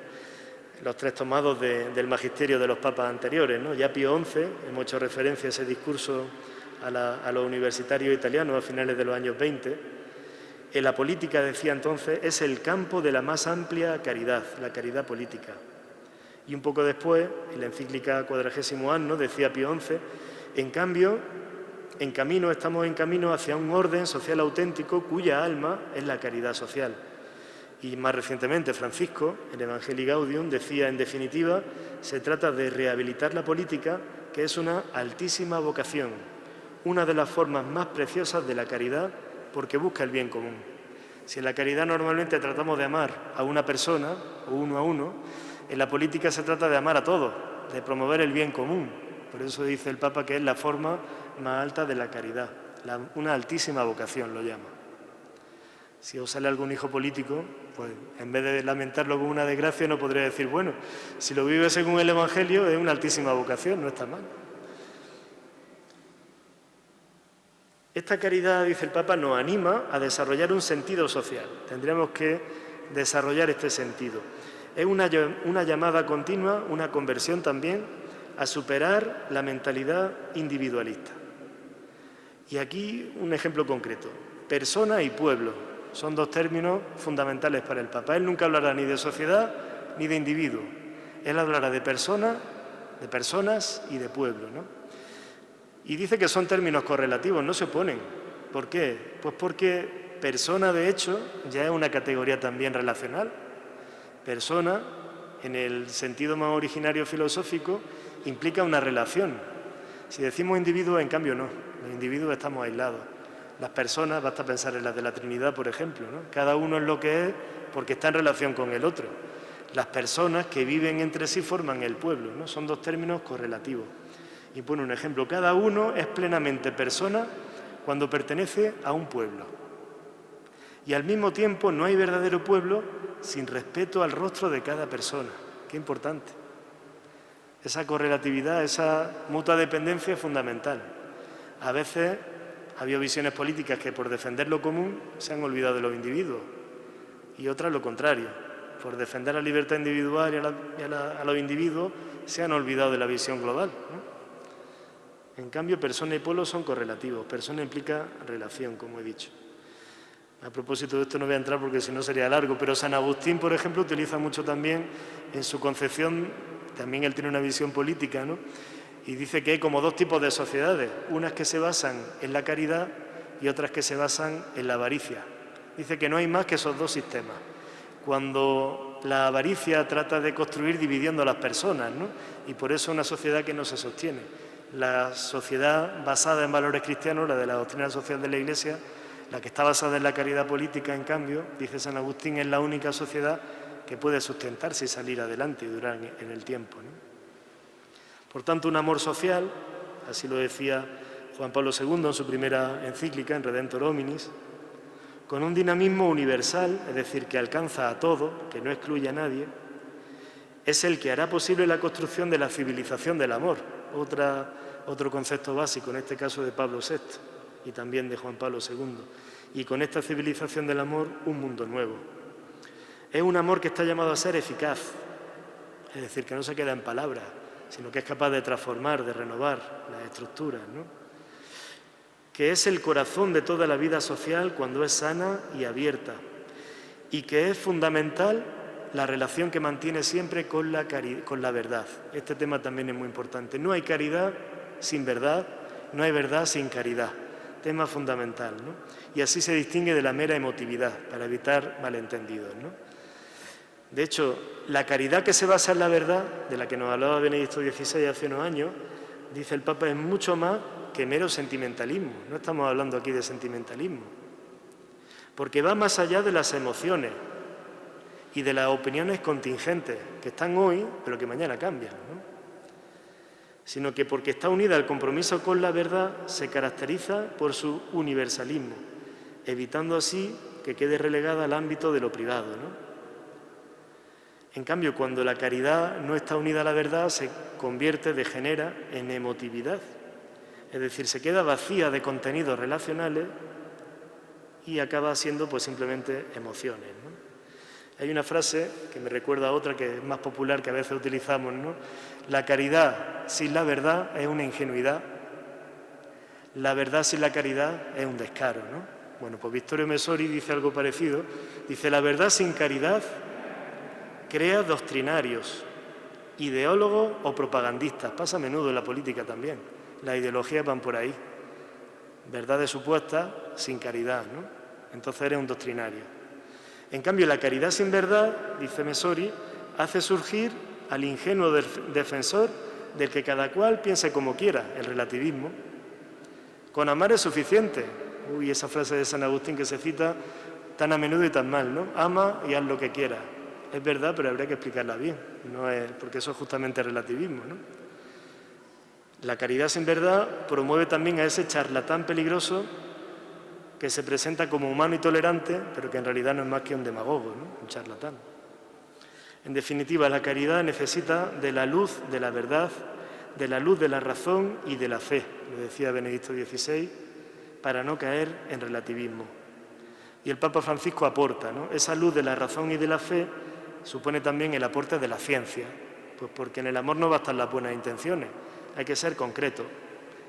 Los tres tomados del magisterio de los papas anteriores, ¿no? Ya Pío XI, hemos hecho referencia a ese discurso a los universitarios italianos a finales de los años 20. En la política, decía entonces, es el campo de la más amplia caridad, la caridad política. Y un poco después, en la encíclica Quadragésimo Anno, decía Pío XI, estamos en camino hacia un orden social auténtico cuya alma es la caridad social. Y más recientemente Francisco, en Evangelii Gaudium, decía, en definitiva, se trata de rehabilitar la política, que es una altísima vocación, una de las formas más preciosas de la caridad, porque busca el bien común. Si en la caridad normalmente tratamos de amar a una persona, o uno a uno, en la política se trata de amar a todos, de promover el bien común. Por eso dice el Papa que es la forma más alta de la caridad, una altísima vocación lo llama. Si os sale algún hijo político, pues en vez de lamentarlo como una desgracia, no podría decir, bueno, si lo vive según el Evangelio es una altísima vocación, no está mal. Esta caridad, dice el Papa, nos anima a desarrollar un sentido social. Tendríamos que desarrollar este sentido. Es una llamada continua, una conversión también, a superar la mentalidad individualista. Y aquí un ejemplo concreto. Persona y pueblo son dos términos fundamentales para el Papa. Él nunca hablará ni de sociedad ni de individuo. Él hablará de personas y de pueblo, ¿no? Y dice que son términos correlativos, no se oponen. ¿Por qué? Pues porque persona, de hecho, ya es una categoría también relacional. Persona, en el sentido más originario filosófico, implica una relación. Si decimos individuo, en cambio no. Los individuos estamos aislados. Las personas, basta pensar en las de la Trinidad, por ejemplo, ¿no? Cada uno es lo que es porque está en relación con el otro. Las personas que viven entre sí forman el pueblo, ¿no? Son dos términos correlativos. Y pone un ejemplo. Cada uno es plenamente persona cuando pertenece a un pueblo. Y al mismo tiempo no hay verdadero pueblo sin respeto al rostro de cada persona. Qué importante. Esa correlatividad, esa mutua dependencia es fundamental. A veces ha habido visiones políticas que por defender lo común se han olvidado de los individuos y otras lo contrario. Por defender la libertad individual y a los individuos se han olvidado de la visión global, ¿no? En cambio, persona y pueblo son correlativos. Persona implica relación, como he dicho. A propósito de esto no voy a entrar porque si no sería largo, pero San Agustín, por ejemplo, utiliza mucho también en su concepción, también él tiene una visión política, ¿no? Y dice que hay como dos tipos de sociedades, unas que se basan en la caridad y otras que se basan en la avaricia. Dice que no hay más que esos dos sistemas. Cuando la avaricia trata de construir dividiendo a las personas, ¿no? Y por eso es una sociedad que no se sostiene. La sociedad basada en valores cristianos, la de la doctrina social de la Iglesia, la que está basada en la caridad política, en cambio, dice San Agustín, es la única sociedad que puede sustentarse y salir adelante y durar en el tiempo, ¿no? Por tanto, un amor social, así lo decía Juan Pablo II en su primera encíclica, en Redemptor Hominis, con un dinamismo universal, es decir, que alcanza a todo, que no excluye a nadie, es el que hará posible la construcción de la civilización del amor, otro concepto básico, en este caso de Pablo VI y también de Juan Pablo II. Y con esta civilización del amor, un mundo nuevo. Es un amor que está llamado a ser eficaz, es decir, que no se queda en palabras, sino que es capaz de transformar, de renovar las estructuras, ¿no? Que es el corazón de toda la vida social cuando es sana y abierta, y que es fundamental la relación que mantiene siempre con la verdad. Este tema también es muy importante. No hay caridad sin verdad, no hay verdad sin caridad. Tema fundamental, ¿no? Y así se distingue de la mera emotividad, para evitar malentendidos, ¿no? De hecho, la caridad que se basa en la verdad, de la que nos hablaba Benedicto XVI hace unos años, dice el Papa, es mucho más que mero sentimentalismo. No estamos hablando aquí de sentimentalismo, porque va más allá de las emociones y de las opiniones contingentes, que están hoy, pero que mañana cambian, ¿no? Sino que porque está unida al compromiso con la verdad, se caracteriza por su universalismo, evitando así que quede relegada al ámbito de lo privado, ¿no? En cambio, cuando la caridad no está unida a la verdad, se convierte, degenera en emotividad. Es decir, se queda vacía de contenidos relacionales y acaba siendo pues simplemente emociones, ¿no? Hay una frase que me recuerda a otra que es más popular, que a veces utilizamos, ¿no? La caridad sin la verdad es una ingenuidad, la verdad sin la caridad es un descaro, ¿no? Bueno, pues Vittorio Messori dice algo parecido, dice, la verdad sin caridad crea doctrinarios ideólogos o propagandistas. Pasa a menudo en la política también. Las ideologías van por ahí. Verdades supuestas sin caridad, ¿no? Entonces eres un doctrinario. En cambio, la caridad sin verdad, dice Messori, hace surgir al ingenuo defensor del que cada cual piense como quiera, el relativismo. Con amar es suficiente. Uy, esa frase de San Agustín que se cita tan a menudo y tan mal, ¿no? Ama y haz lo que quieras. Es verdad, pero habría que explicarla bien, no es, porque eso es justamente relativismo, ¿no? La caridad sin verdad promueve también a ese charlatán peligroso que se presenta como humano y tolerante, pero que en realidad no es más que un demagogo, ¿no? Un charlatán. En definitiva, la caridad necesita de la luz de la verdad, de la luz de la razón y de la fe, lo decía Benedicto XVI, para no caer en relativismo. Y el Papa Francisco aporta, ¿no? Esa luz de la razón y de la fe supone también el aporte de la ciencia, pues porque en el amor no bastan las buenas intenciones, hay que ser concreto.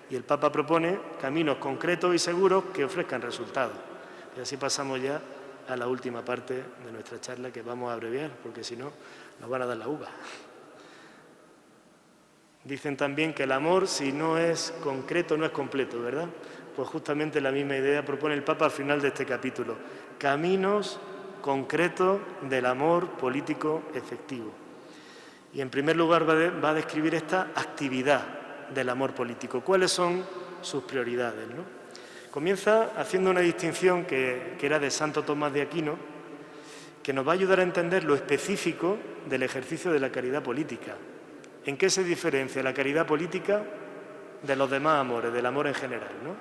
Y el Papa propone caminos concretos y seguros que ofrezcan resultados. Y así pasamos ya a la última parte de nuestra charla, que vamos a abreviar, porque si no, nos van a dar la uva. Dicen también que el amor, si no es concreto, no es completo, ¿verdad? Pues justamente la misma idea propone el Papa al final de este capítulo. Caminos concretos del amor político efectivo. Y en primer lugar va a describir esta actividad del amor político. ¿Cuáles son sus prioridades, ¿no? Comienza haciendo una distinción que era de Santo Tomás de Aquino, que nos va a ayudar a entender lo específico del ejercicio de la caridad política. ¿En qué se diferencia la caridad política de los demás amores, del amor en general, ¿no?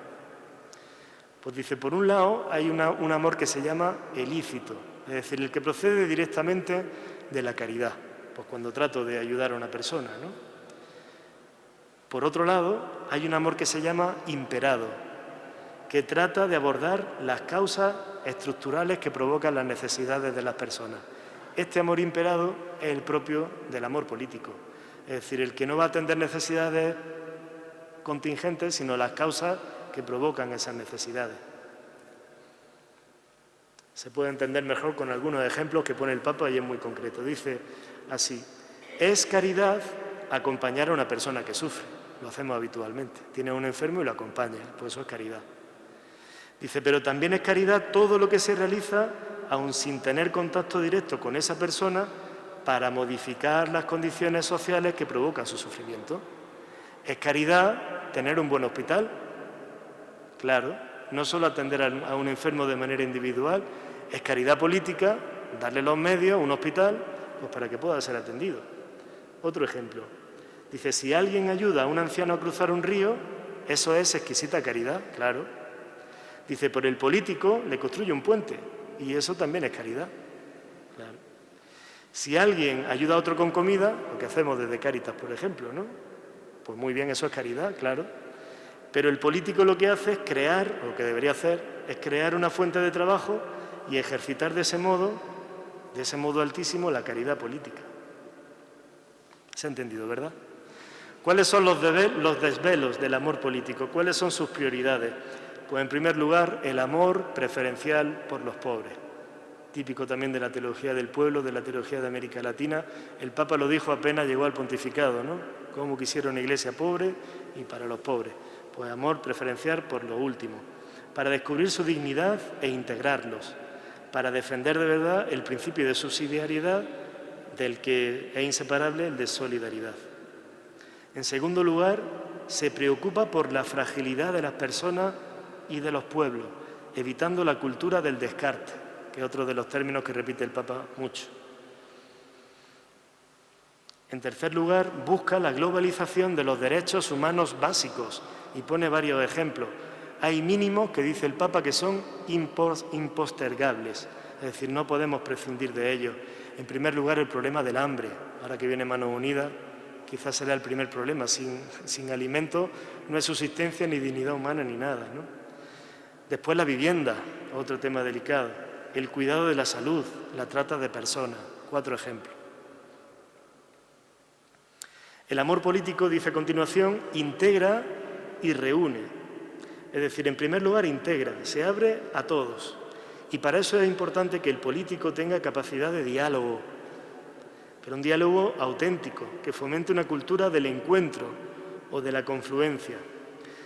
Pues dice, por un lado hay un amor que se llama ilícito, es decir, el que procede directamente de la caridad, pues cuando trato de ayudar a una persona, ¿no? Por otro lado, hay un amor que se llama imperado, que trata de abordar las causas estructurales que provocan las necesidades de las personas. Este amor imperado es el propio del amor político, es decir, el que no va a atender necesidades contingentes, sino las causas que provocan esas necesidades. Se puede entender mejor con algunos ejemplos que pone el Papa y es muy concreto. Dice así, es caridad acompañar a una persona que sufre, lo hacemos habitualmente. Tiene a un enfermo y lo acompaña, pues eso es caridad. Dice, pero también es caridad todo lo que se realiza aun sin tener contacto directo con esa persona para modificar las condiciones sociales que provocan su sufrimiento. Es caridad tener un buen hospital, claro, no solo atender a un enfermo de manera individual, es caridad política darle los medios, un hospital, pues para que pueda ser atendido. Otro ejemplo, dice, si alguien ayuda a un anciano a cruzar un río, eso es exquisita caridad, claro. Dice, por el político le construye un puente, y eso también es caridad, claro. Si alguien ayuda a otro con comida, lo que hacemos desde Cáritas, por ejemplo, ¿no? Pues muy bien, eso es caridad, claro. Pero el político lo que hace es crear, o lo que debería hacer, es crear una fuente de trabajo y ejercitar de ese modo altísimo, la caridad política. ¿Se ha entendido, verdad? ¿Cuáles son los desvelos del amor político? ¿Cuáles son sus prioridades? Pues en primer lugar, el amor preferencial por los pobres. Típico también de la teología del pueblo, de la teología de América Latina. El Papa lo dijo apenas llegó al pontificado, ¿no? Cómo quisiera una iglesia pobre y para los pobres. Pues amor preferencial por lo último, para descubrir su dignidad e integrarlos, para defender de verdad el principio de subsidiariedad del que es inseparable el de solidaridad. En segundo lugar, se preocupa por la fragilidad de las personas y de los pueblos, evitando la cultura del descarte, que es otro de los términos que repite el Papa mucho. En tercer lugar, busca la globalización de los derechos humanos básicos y pone varios ejemplos. Hay mínimos que dice el Papa que son impostergables, es decir, no podemos prescindir de ellos. En primer lugar, el problema del hambre. Ahora que viene Manos Unidas, quizás será el primer problema. Sin alimento no hay subsistencia ni dignidad humana ni nada, ¿no? Después la vivienda, otro tema delicado. El cuidado de la salud, la trata de personas. 4 ejemplos. El amor político, dice a continuación, integra y reúne. Es decir, en primer lugar, integra, se abre a todos. Y para eso es importante que el político tenga capacidad de diálogo, pero un diálogo auténtico, que fomente una cultura del encuentro o de la confluencia.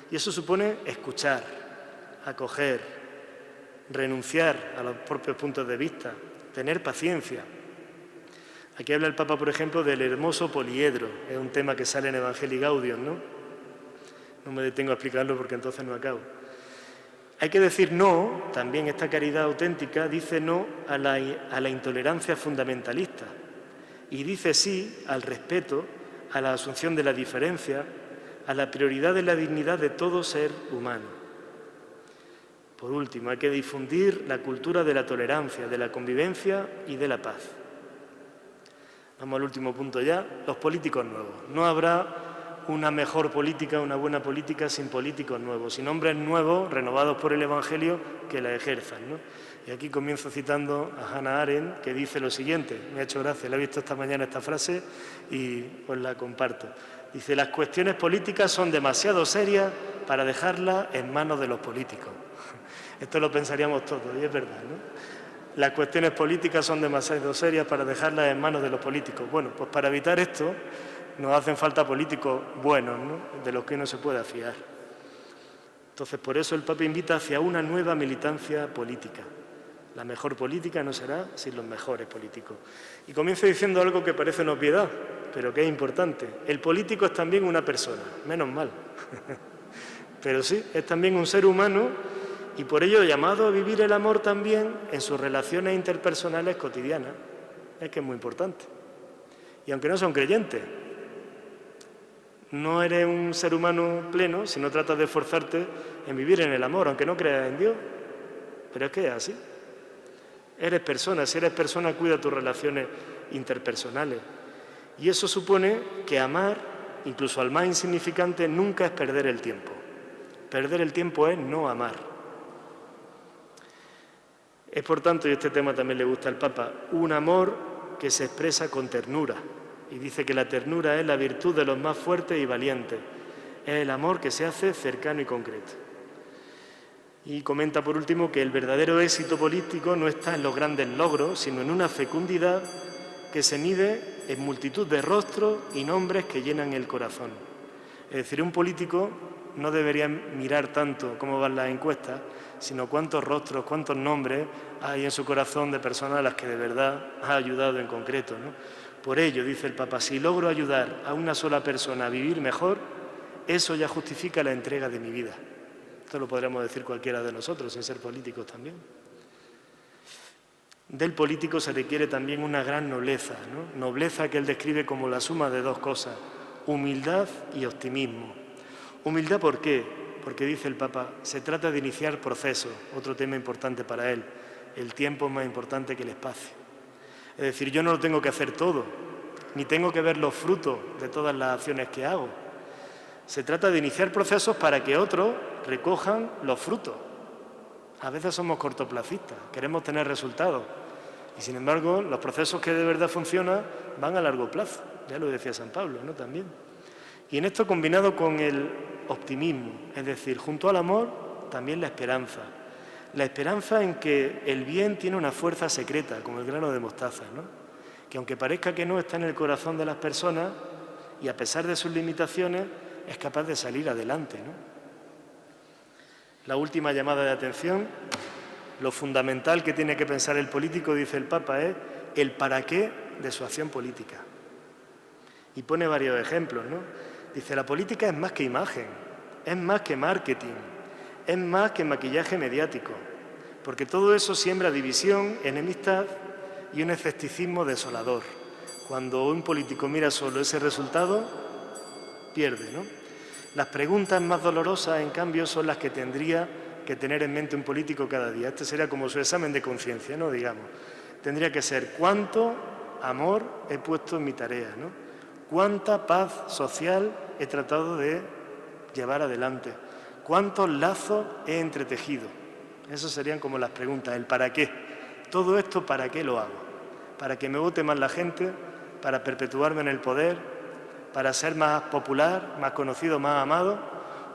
Y eso supone escuchar, acoger, renunciar a los propios puntos de vista, tener paciencia. Aquí habla el Papa, por ejemplo, del hermoso poliedro. Es un tema que sale en Evangelii Gaudium, ¿no? No me detengo a explicarlo porque entonces no acabo. Hay que decir no, también esta caridad auténtica dice no a la intolerancia fundamentalista y dice sí al respeto, a la asunción de la diferencia, a la prioridad de la dignidad de todo ser humano. Por último, hay que difundir la cultura de la tolerancia, de la convivencia y de la paz. Vamos al último punto ya, los políticos nuevos. No habrá una mejor política, una buena política sin políticos nuevos, sin hombres nuevos, renovados por el Evangelio, que la ejerzan, ¿no? Y aquí comienzo citando a Hannah Arendt, que dice lo siguiente, me ha hecho gracia, la he visto esta mañana esta frase y os la comparto. Dice, las cuestiones políticas son demasiado serias para dejarlas en manos de los políticos. Esto lo pensaríamos todos, y es verdad, ¿no? Las cuestiones políticas son demasiado serias para dejarlas en manos de los políticos. Bueno, pues para evitar esto nos hacen falta políticos buenos, ¿no? De los que uno se pueda fiar. Entonces, por eso el Papa invita hacia una nueva militancia política. La mejor política no será sin los mejores políticos. Y comienzo diciendo algo que parece una obviedad, pero que es importante. El político es también una persona, menos mal. Pero sí, es también un ser humano y por ello llamado a vivir el amor también en sus relaciones interpersonales cotidianas. Es que es muy importante. Y aunque no son creyentes, no eres un ser humano pleno si no tratas de esforzarte en vivir en el amor, aunque no creas en Dios. Pero es que es así. Eres persona, si eres persona cuida tus relaciones interpersonales. Y eso supone que amar, incluso al más insignificante, nunca es perder el tiempo. Perder el tiempo es no amar. Es por tanto, y este tema también le gusta al Papa, un amor que se expresa con ternura. Y dice que la ternura es la virtud de los más fuertes y valientes. Es el amor que se hace cercano y concreto. Y comenta por último que el verdadero éxito político no está en los grandes logros, sino en una fecundidad que se mide en multitud de rostros y nombres que llenan el corazón. Es decir, un político no debería mirar tanto cómo van las encuestas, sino cuántos rostros, cuántos nombres hay en su corazón de personas a las que de verdad ha ayudado en concreto, ¿no? Por ello, dice el Papa, si logro ayudar a una sola persona a vivir mejor, eso ya justifica la entrega de mi vida. Esto lo podríamos decir cualquiera de nosotros, sin ser políticos también. Del político se requiere también una gran nobleza, ¿no? Nobleza que él describe como la suma de dos cosas, humildad y optimismo. Humildad, ¿por qué? Porque, dice el Papa, se trata de iniciar procesos, otro tema importante para él. El tiempo es más importante que el espacio. Es decir, yo no lo tengo que hacer todo, ni tengo que ver los frutos de todas las acciones que hago. Se trata de iniciar procesos para que otros recojan los frutos. A veces somos cortoplacistas, queremos tener resultados. Y sin embargo, los procesos que de verdad funcionan van a largo plazo. Ya lo decía San Pablo, ¿no? También. Y en esto combinado con el optimismo, es decir, junto al amor, también la esperanza. La esperanza en que el bien tiene una fuerza secreta, como el grano de mostaza, ¿no? Que aunque parezca que no, está en el corazón de las personas y a pesar de sus limitaciones, es capaz de salir adelante, ¿no? La última llamada de atención, lo fundamental que tiene que pensar el político, dice el Papa, es el para qué de su acción política. Y pone varios ejemplos, ¿no? Dice, la política es más que imagen, es más que marketing, es más que maquillaje mediático, porque todo eso siembra división, enemistad y un escepticismo desolador. Cuando un político mira solo ese resultado, pierde, ¿no? Las preguntas más dolorosas, en cambio, son las que tendría que tener en mente un político cada día. Este sería como su examen de conciencia, ¿no? Digamos. Tendría que ser cuánto amor he puesto en mi tarea, ¿no? Cuánta paz social he tratado de llevar adelante. Cuántos lazos he entretejido. Esas serían como las preguntas, el para qué. Todo esto, ¿para qué lo hago? Para que me vote más la gente, para perpetuarme en el poder, para ser más popular, más conocido, más amado,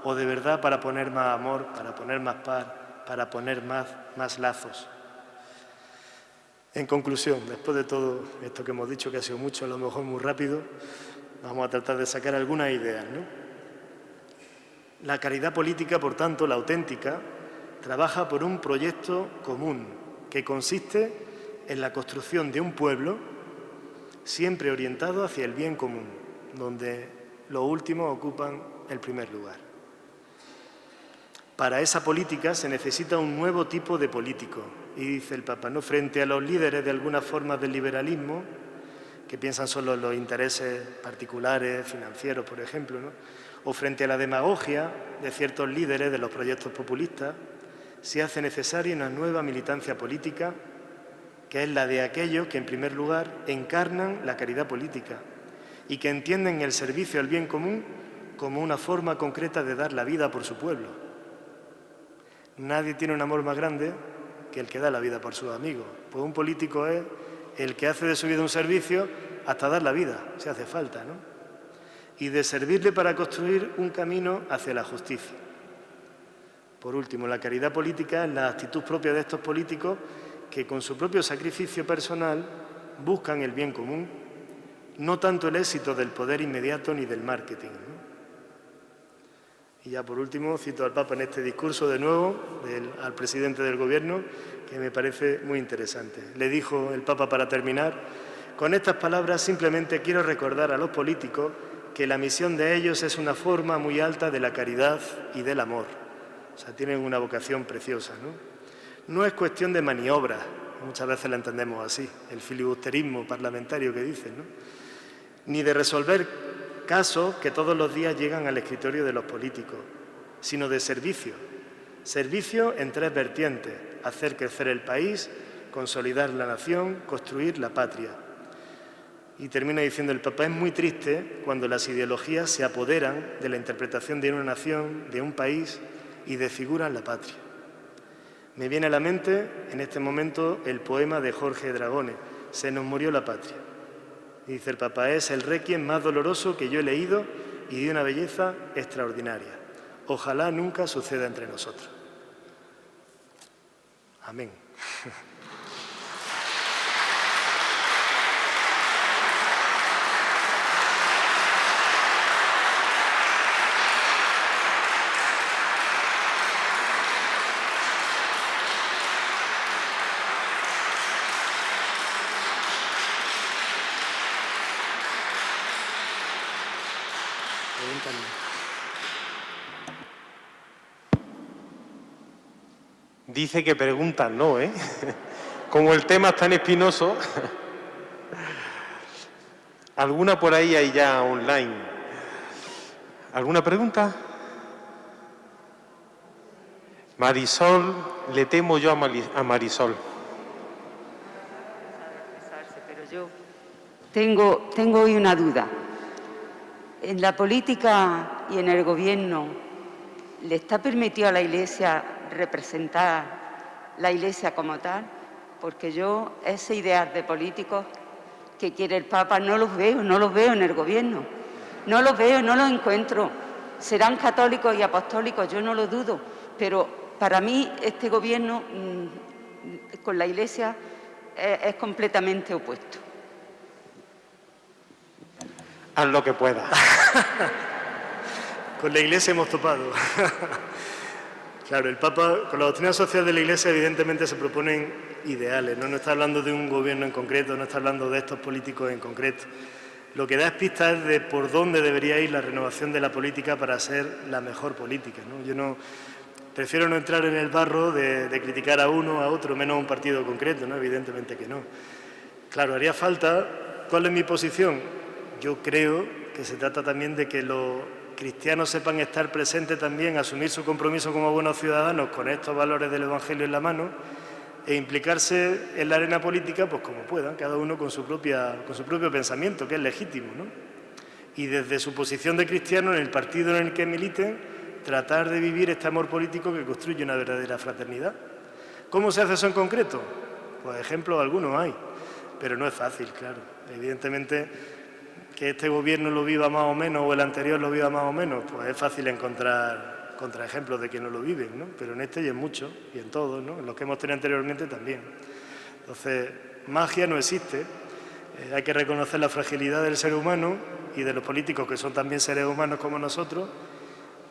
o de verdad para poner más amor, para poner más paz, para poner más lazos. En conclusión, después de todo esto que hemos dicho, que ha sido mucho, a lo mejor muy rápido, vamos a tratar de sacar algunas ideas, ¿no? La caridad política, por tanto, la auténtica, trabaja por un proyecto común que consiste en la construcción de un pueblo siempre orientado hacia el bien común, donde los últimos ocupan el primer lugar. Para esa política se necesita un nuevo tipo de político, y dice el Papa, ¿no? Frente a los líderes de algunas formas del liberalismo, que piensan solo en los intereses particulares, financieros, por ejemplo, ¿no? O frente a la demagogia de ciertos líderes de los proyectos populistas, se hace necesaria una nueva militancia política, que es la de aquellos que, en primer lugar, encarnan la caridad política y que entienden el servicio al bien común como una forma concreta de dar la vida por su pueblo. Nadie tiene un amor más grande que el que da la vida por sus amigos. Pues un político es el que hace de su vida un servicio hasta dar la vida, si hace falta, ¿no? Y de servirle para construir un camino hacia la justicia. Por último, la caridad política es la actitud propia de estos políticos que con su propio sacrificio personal buscan el bien común, no tanto el éxito del poder inmediato ni del marketing, ¿no? Y ya por último cito al Papa en este discurso de nuevo al presidente del Gobierno, que me parece muy interesante. Le dijo el Papa para terminar: con estas palabras simplemente quiero recordar a los políticos que la misión de ellos es una forma muy alta de la caridad y del amor. O sea, tienen una vocación preciosa, ¿no? No es cuestión de maniobra, muchas veces la entendemos así, el filibusterismo parlamentario que dicen, ¿no? Ni de resolver casos que todos los días llegan al escritorio de los políticos, sino de servicio. Servicio en tres vertientes: hacer crecer el país, consolidar la nación, construir la patria. Y termina diciendo el Papa: es muy triste cuando las ideologías se apoderan de la interpretación de una nación, de un país, y desfiguran la patria. Me viene a la mente en este momento el poema de Jorge Dragone, Se nos murió la patria. Y dice el Papa: es el requiem más doloroso que yo he leído y de una belleza extraordinaria. Ojalá nunca suceda entre nosotros. Amén. Dice que preguntan, no, ¿eh? Como el tema es tan espinoso. ¿Alguna por ahí hay ya online? ¿Alguna pregunta? Marisol, le temo yo a Marisol. Pero yo tengo hoy una duda. En la política y en el gobierno, ¿le está permitido a la Iglesia representar la Iglesia como tal? Porque yo ese ideal de políticos que quiere el Papa no los veo en el gobierno. No los veo, no los encuentro. Serán católicos y apostólicos, yo no lo dudo, pero para mí este gobierno con la Iglesia es completamente opuesto. Haz lo que puedas. Con la Iglesia hemos topado. Claro, el Papa, con la doctrina social de la Iglesia, evidentemente se proponen ideales, ¿no? No está hablando de un gobierno en concreto, no está hablando de estos políticos en concreto. Lo que da es pistas de por dónde debería ir la renovación de la política para ser la mejor política, ¿no? Yo prefiero no entrar en el barro de criticar a uno, a otro, menos a un partido concreto, ¿no? Evidentemente que no. Claro, haría falta. ¿Cuál es mi posición? Yo creo que se trata también de que los cristianos sepan estar presentes también, asumir su compromiso como buenos ciudadanos con estos valores del Evangelio en la mano e implicarse en la arena política pues como puedan, cada uno con su propio pensamiento, que es legítimo, ¿no? Y desde su posición de cristiano, en el partido en el que militen, tratar de vivir este amor político que construye una verdadera fraternidad. ¿Cómo se hace eso en concreto? Pues ejemplos algunos hay, pero no es fácil, claro. Evidentemente, que este gobierno lo viva más o menos o el anterior lo viva más o menos, pues es fácil encontrar contraejemplos de que no lo viven, ¿no? Pero en este y en muchos, y en todos, ¿no? En los que hemos tenido anteriormente también. Entonces, magia no existe. Hay que reconocer la fragilidad del ser humano y de los políticos, que son también seres humanos como nosotros,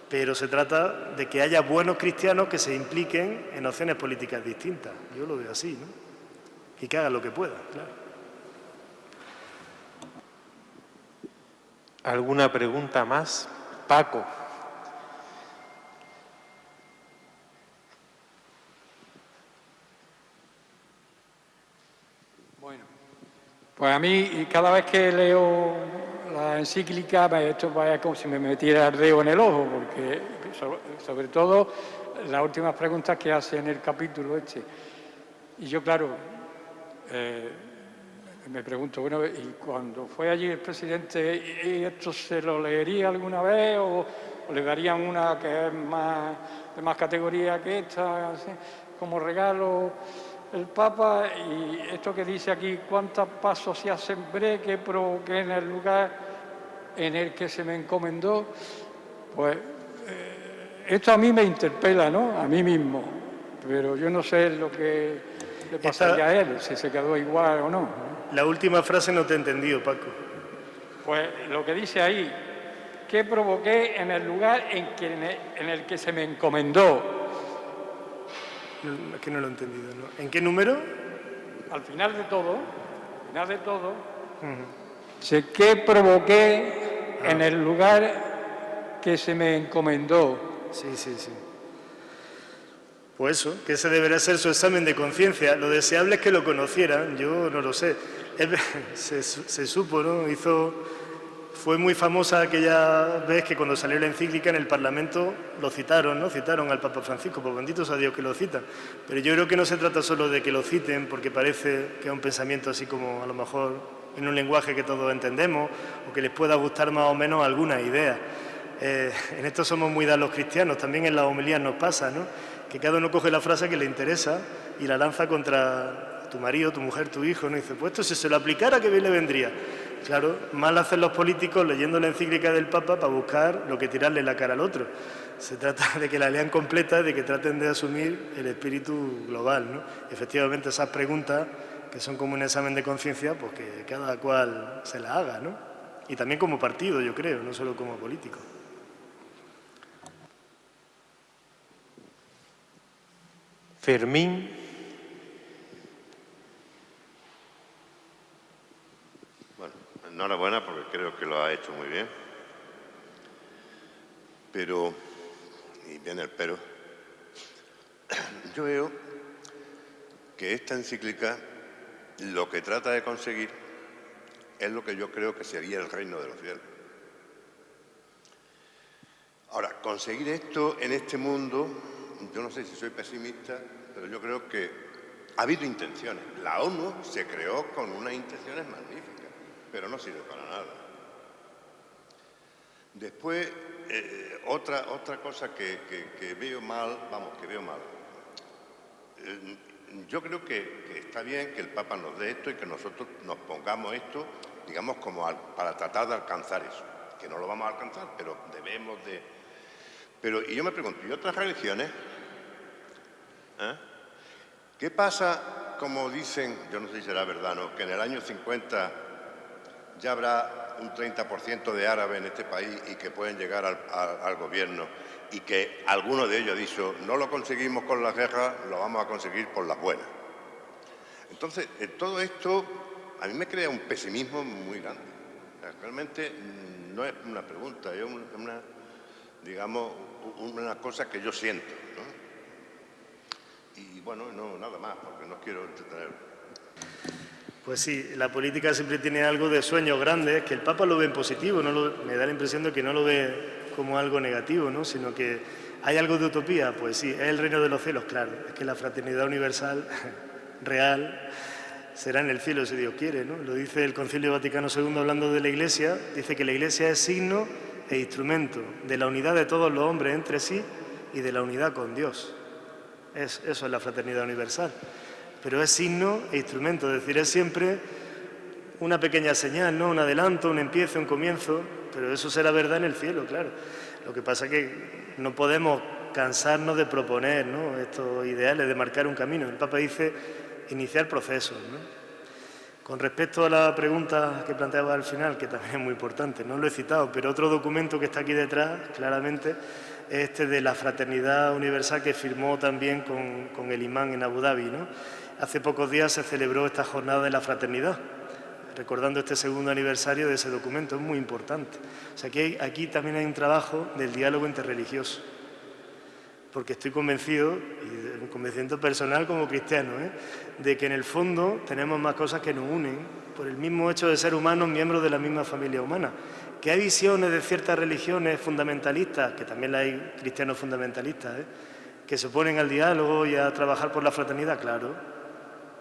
pero se trata de que haya buenos cristianos que se impliquen en opciones políticas distintas. Yo lo veo así, ¿no? Y que hagan lo que puedan, claro. ¿Alguna pregunta más? Paco. Bueno, pues a mí cada vez que leo la encíclica, esto vaya como si me metiera el dedo en el ojo, porque sobre todo las últimas preguntas que hace en el capítulo este. Y yo, claro, me pregunto, bueno, ¿y cuando fue allí el presidente, y esto se lo leería alguna vez o le darían una que es de más categoría que esta, así, como regalo el Papa? Y esto que dice aquí, ¿cuántos pasos se asembré que provoqué en el lugar en el que se me encomendó? Pues esto a mí me interpela, ¿no? A mí mismo, pero yo no sé lo que le pasaría a él, si se quedó igual o no. La última frase no te he entendido, Paco. Pues lo que dice ahí, ¿qué provoqué en el lugar en el que se me encomendó? Es que no lo he entendido, ¿no? ¿En qué número? Al final de todo, sé qué provoqué en el lugar que se me encomendó. Sí. Pues eso, que ese debería ser su examen de conciencia. Lo deseable es que lo conocieran, yo no lo sé. Se supo, ¿no? Fue muy famosa aquella vez que cuando salió la encíclica en el Parlamento lo citaron, ¿no? Citaron al Papa Francisco, pues bendito sea Dios que lo citan. Pero yo creo que no se trata solo de que lo citen, porque parece que es un pensamiento así como a lo mejor en un lenguaje que todos entendemos o que les pueda gustar más o menos alguna idea. En esto somos muy dados los cristianos, también en las homilías nos pasa, ¿no? Que cada uno coge la frase que le interesa y la lanza contra tu marido, tu mujer, tu hijo, ¿no? Y dice, pues esto si se lo aplicara, ¿qué bien le vendría? Claro, mal hacen los políticos leyendo la encíclica del Papa para buscar lo que tirarle la cara al otro. Se trata de que la lean completa, de que traten de asumir el espíritu global, ¿no? Efectivamente, esas preguntas, que son como un examen de conciencia, pues que cada cual se la haga, ¿no? Y también como partido, yo creo, no solo como político. Fermín. Bueno, enhorabuena porque creo que lo ha hecho muy bien. Pero, y viene el pero, yo veo que esta encíclica lo que trata de conseguir es lo que yo creo que sería el reino de los cielos. Ahora, conseguir esto en este mundo, yo no sé si soy pesimista, pero yo creo que ha habido intenciones. La ONU se creó con unas intenciones magníficas, pero no sirve para nada. Después, otra cosa que veo mal, yo creo que está bien que el Papa nos dé esto y que nosotros nos pongamos esto, digamos, como para tratar de alcanzar eso. Que no lo vamos a alcanzar, pero debemos de... y yo me pregunto, ¿y otras religiones? ¿Qué pasa, como dicen, yo no sé si será verdad, ¿no?, que en el año 50 ya habrá un 30% de árabes en este país y que pueden llegar al gobierno y que alguno de ellos ha dicho, no lo conseguimos con las guerras, lo vamos a conseguir por las buenas? Entonces, todo esto a mí me crea un pesimismo muy grande. Realmente no es una pregunta, es una cosa que yo siento, ¿no? Y bueno, no, nada más, porque no quiero entretener. Pues sí, la política siempre tiene algo de sueños grandes, que el Papa lo ve en positivo, me da la impresión de que no lo ve como algo negativo, ¿no?, sino que hay algo de utopía. Pues sí, es el reino de los cielos, claro, es que la fraternidad universal real será en el cielo si Dios quiere, ¿no? Lo dice el Concilio Vaticano II hablando de la Iglesia, dice que la Iglesia es signo e instrumento de la unidad de todos los hombres entre sí y de la unidad con Dios. Eso es la fraternidad universal. Pero es signo e instrumento, es decir, es siempre una pequeña señal, ¿no?, un adelanto, un empiezo, un comienzo, pero eso será verdad en el cielo, claro. Lo que pasa es que no podemos cansarnos de proponer, ¿no?, estos ideales, de marcar un camino. El Papa dice iniciar procesos, ¿no? Con respecto a la pregunta que planteaba al final, que también es muy importante, no lo he citado, pero otro documento que está aquí detrás, claramente, es este de la Fraternidad Universal que firmó también con el imán en Abu Dhabi, ¿no? Hace pocos días se celebró esta jornada de la fraternidad, recordando este segundo aniversario de ese documento, es muy importante. O sea, que aquí también hay un trabajo del diálogo interreligioso, porque estoy convencido, y un convencimiento personal como cristiano, de que en el fondo tenemos más cosas que nos unen por el mismo hecho de ser humanos, miembros de la misma familia humana. Que hay visiones de ciertas religiones fundamentalistas, que también hay cristianos fundamentalistas, que se oponen al diálogo y a trabajar por la fraternidad, claro,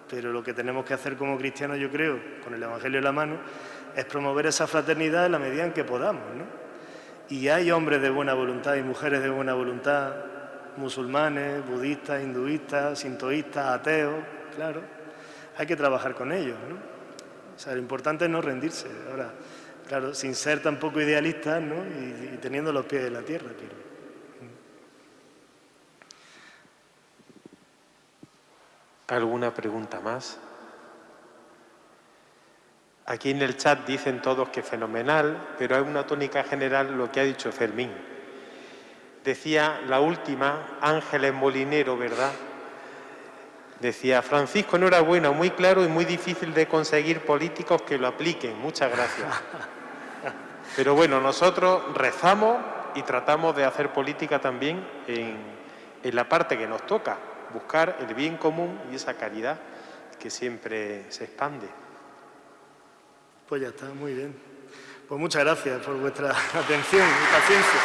pero lo que tenemos que hacer como cristianos, yo creo, con el Evangelio en la mano, es promover esa fraternidad en la medida en que podamos, ¿no? Y hay hombres de buena voluntad y mujeres de buena voluntad, musulmanes, budistas, hinduistas, sintoístas, ateos, claro, hay que trabajar con ellos, ¿no? O sea, lo importante es no rendirse, ahora, claro, sin ser tampoco idealistas, ¿no? Y teniendo los pies en la tierra, pero... ¿Alguna pregunta más? Aquí en el chat dicen todos que fenomenal, pero hay una tónica general lo que ha dicho Fermín. Decía la última, Ángeles Molinero, ¿verdad? Decía, Francisco, enhorabuena, muy claro y muy difícil de conseguir políticos que lo apliquen. Muchas gracias. Pero bueno, nosotros rezamos y tratamos de hacer política también en la parte que nos toca, buscar el bien común y esa caridad que siempre se expande. Pues ya está, muy bien. Pues muchas gracias por vuestra atención y paciencia.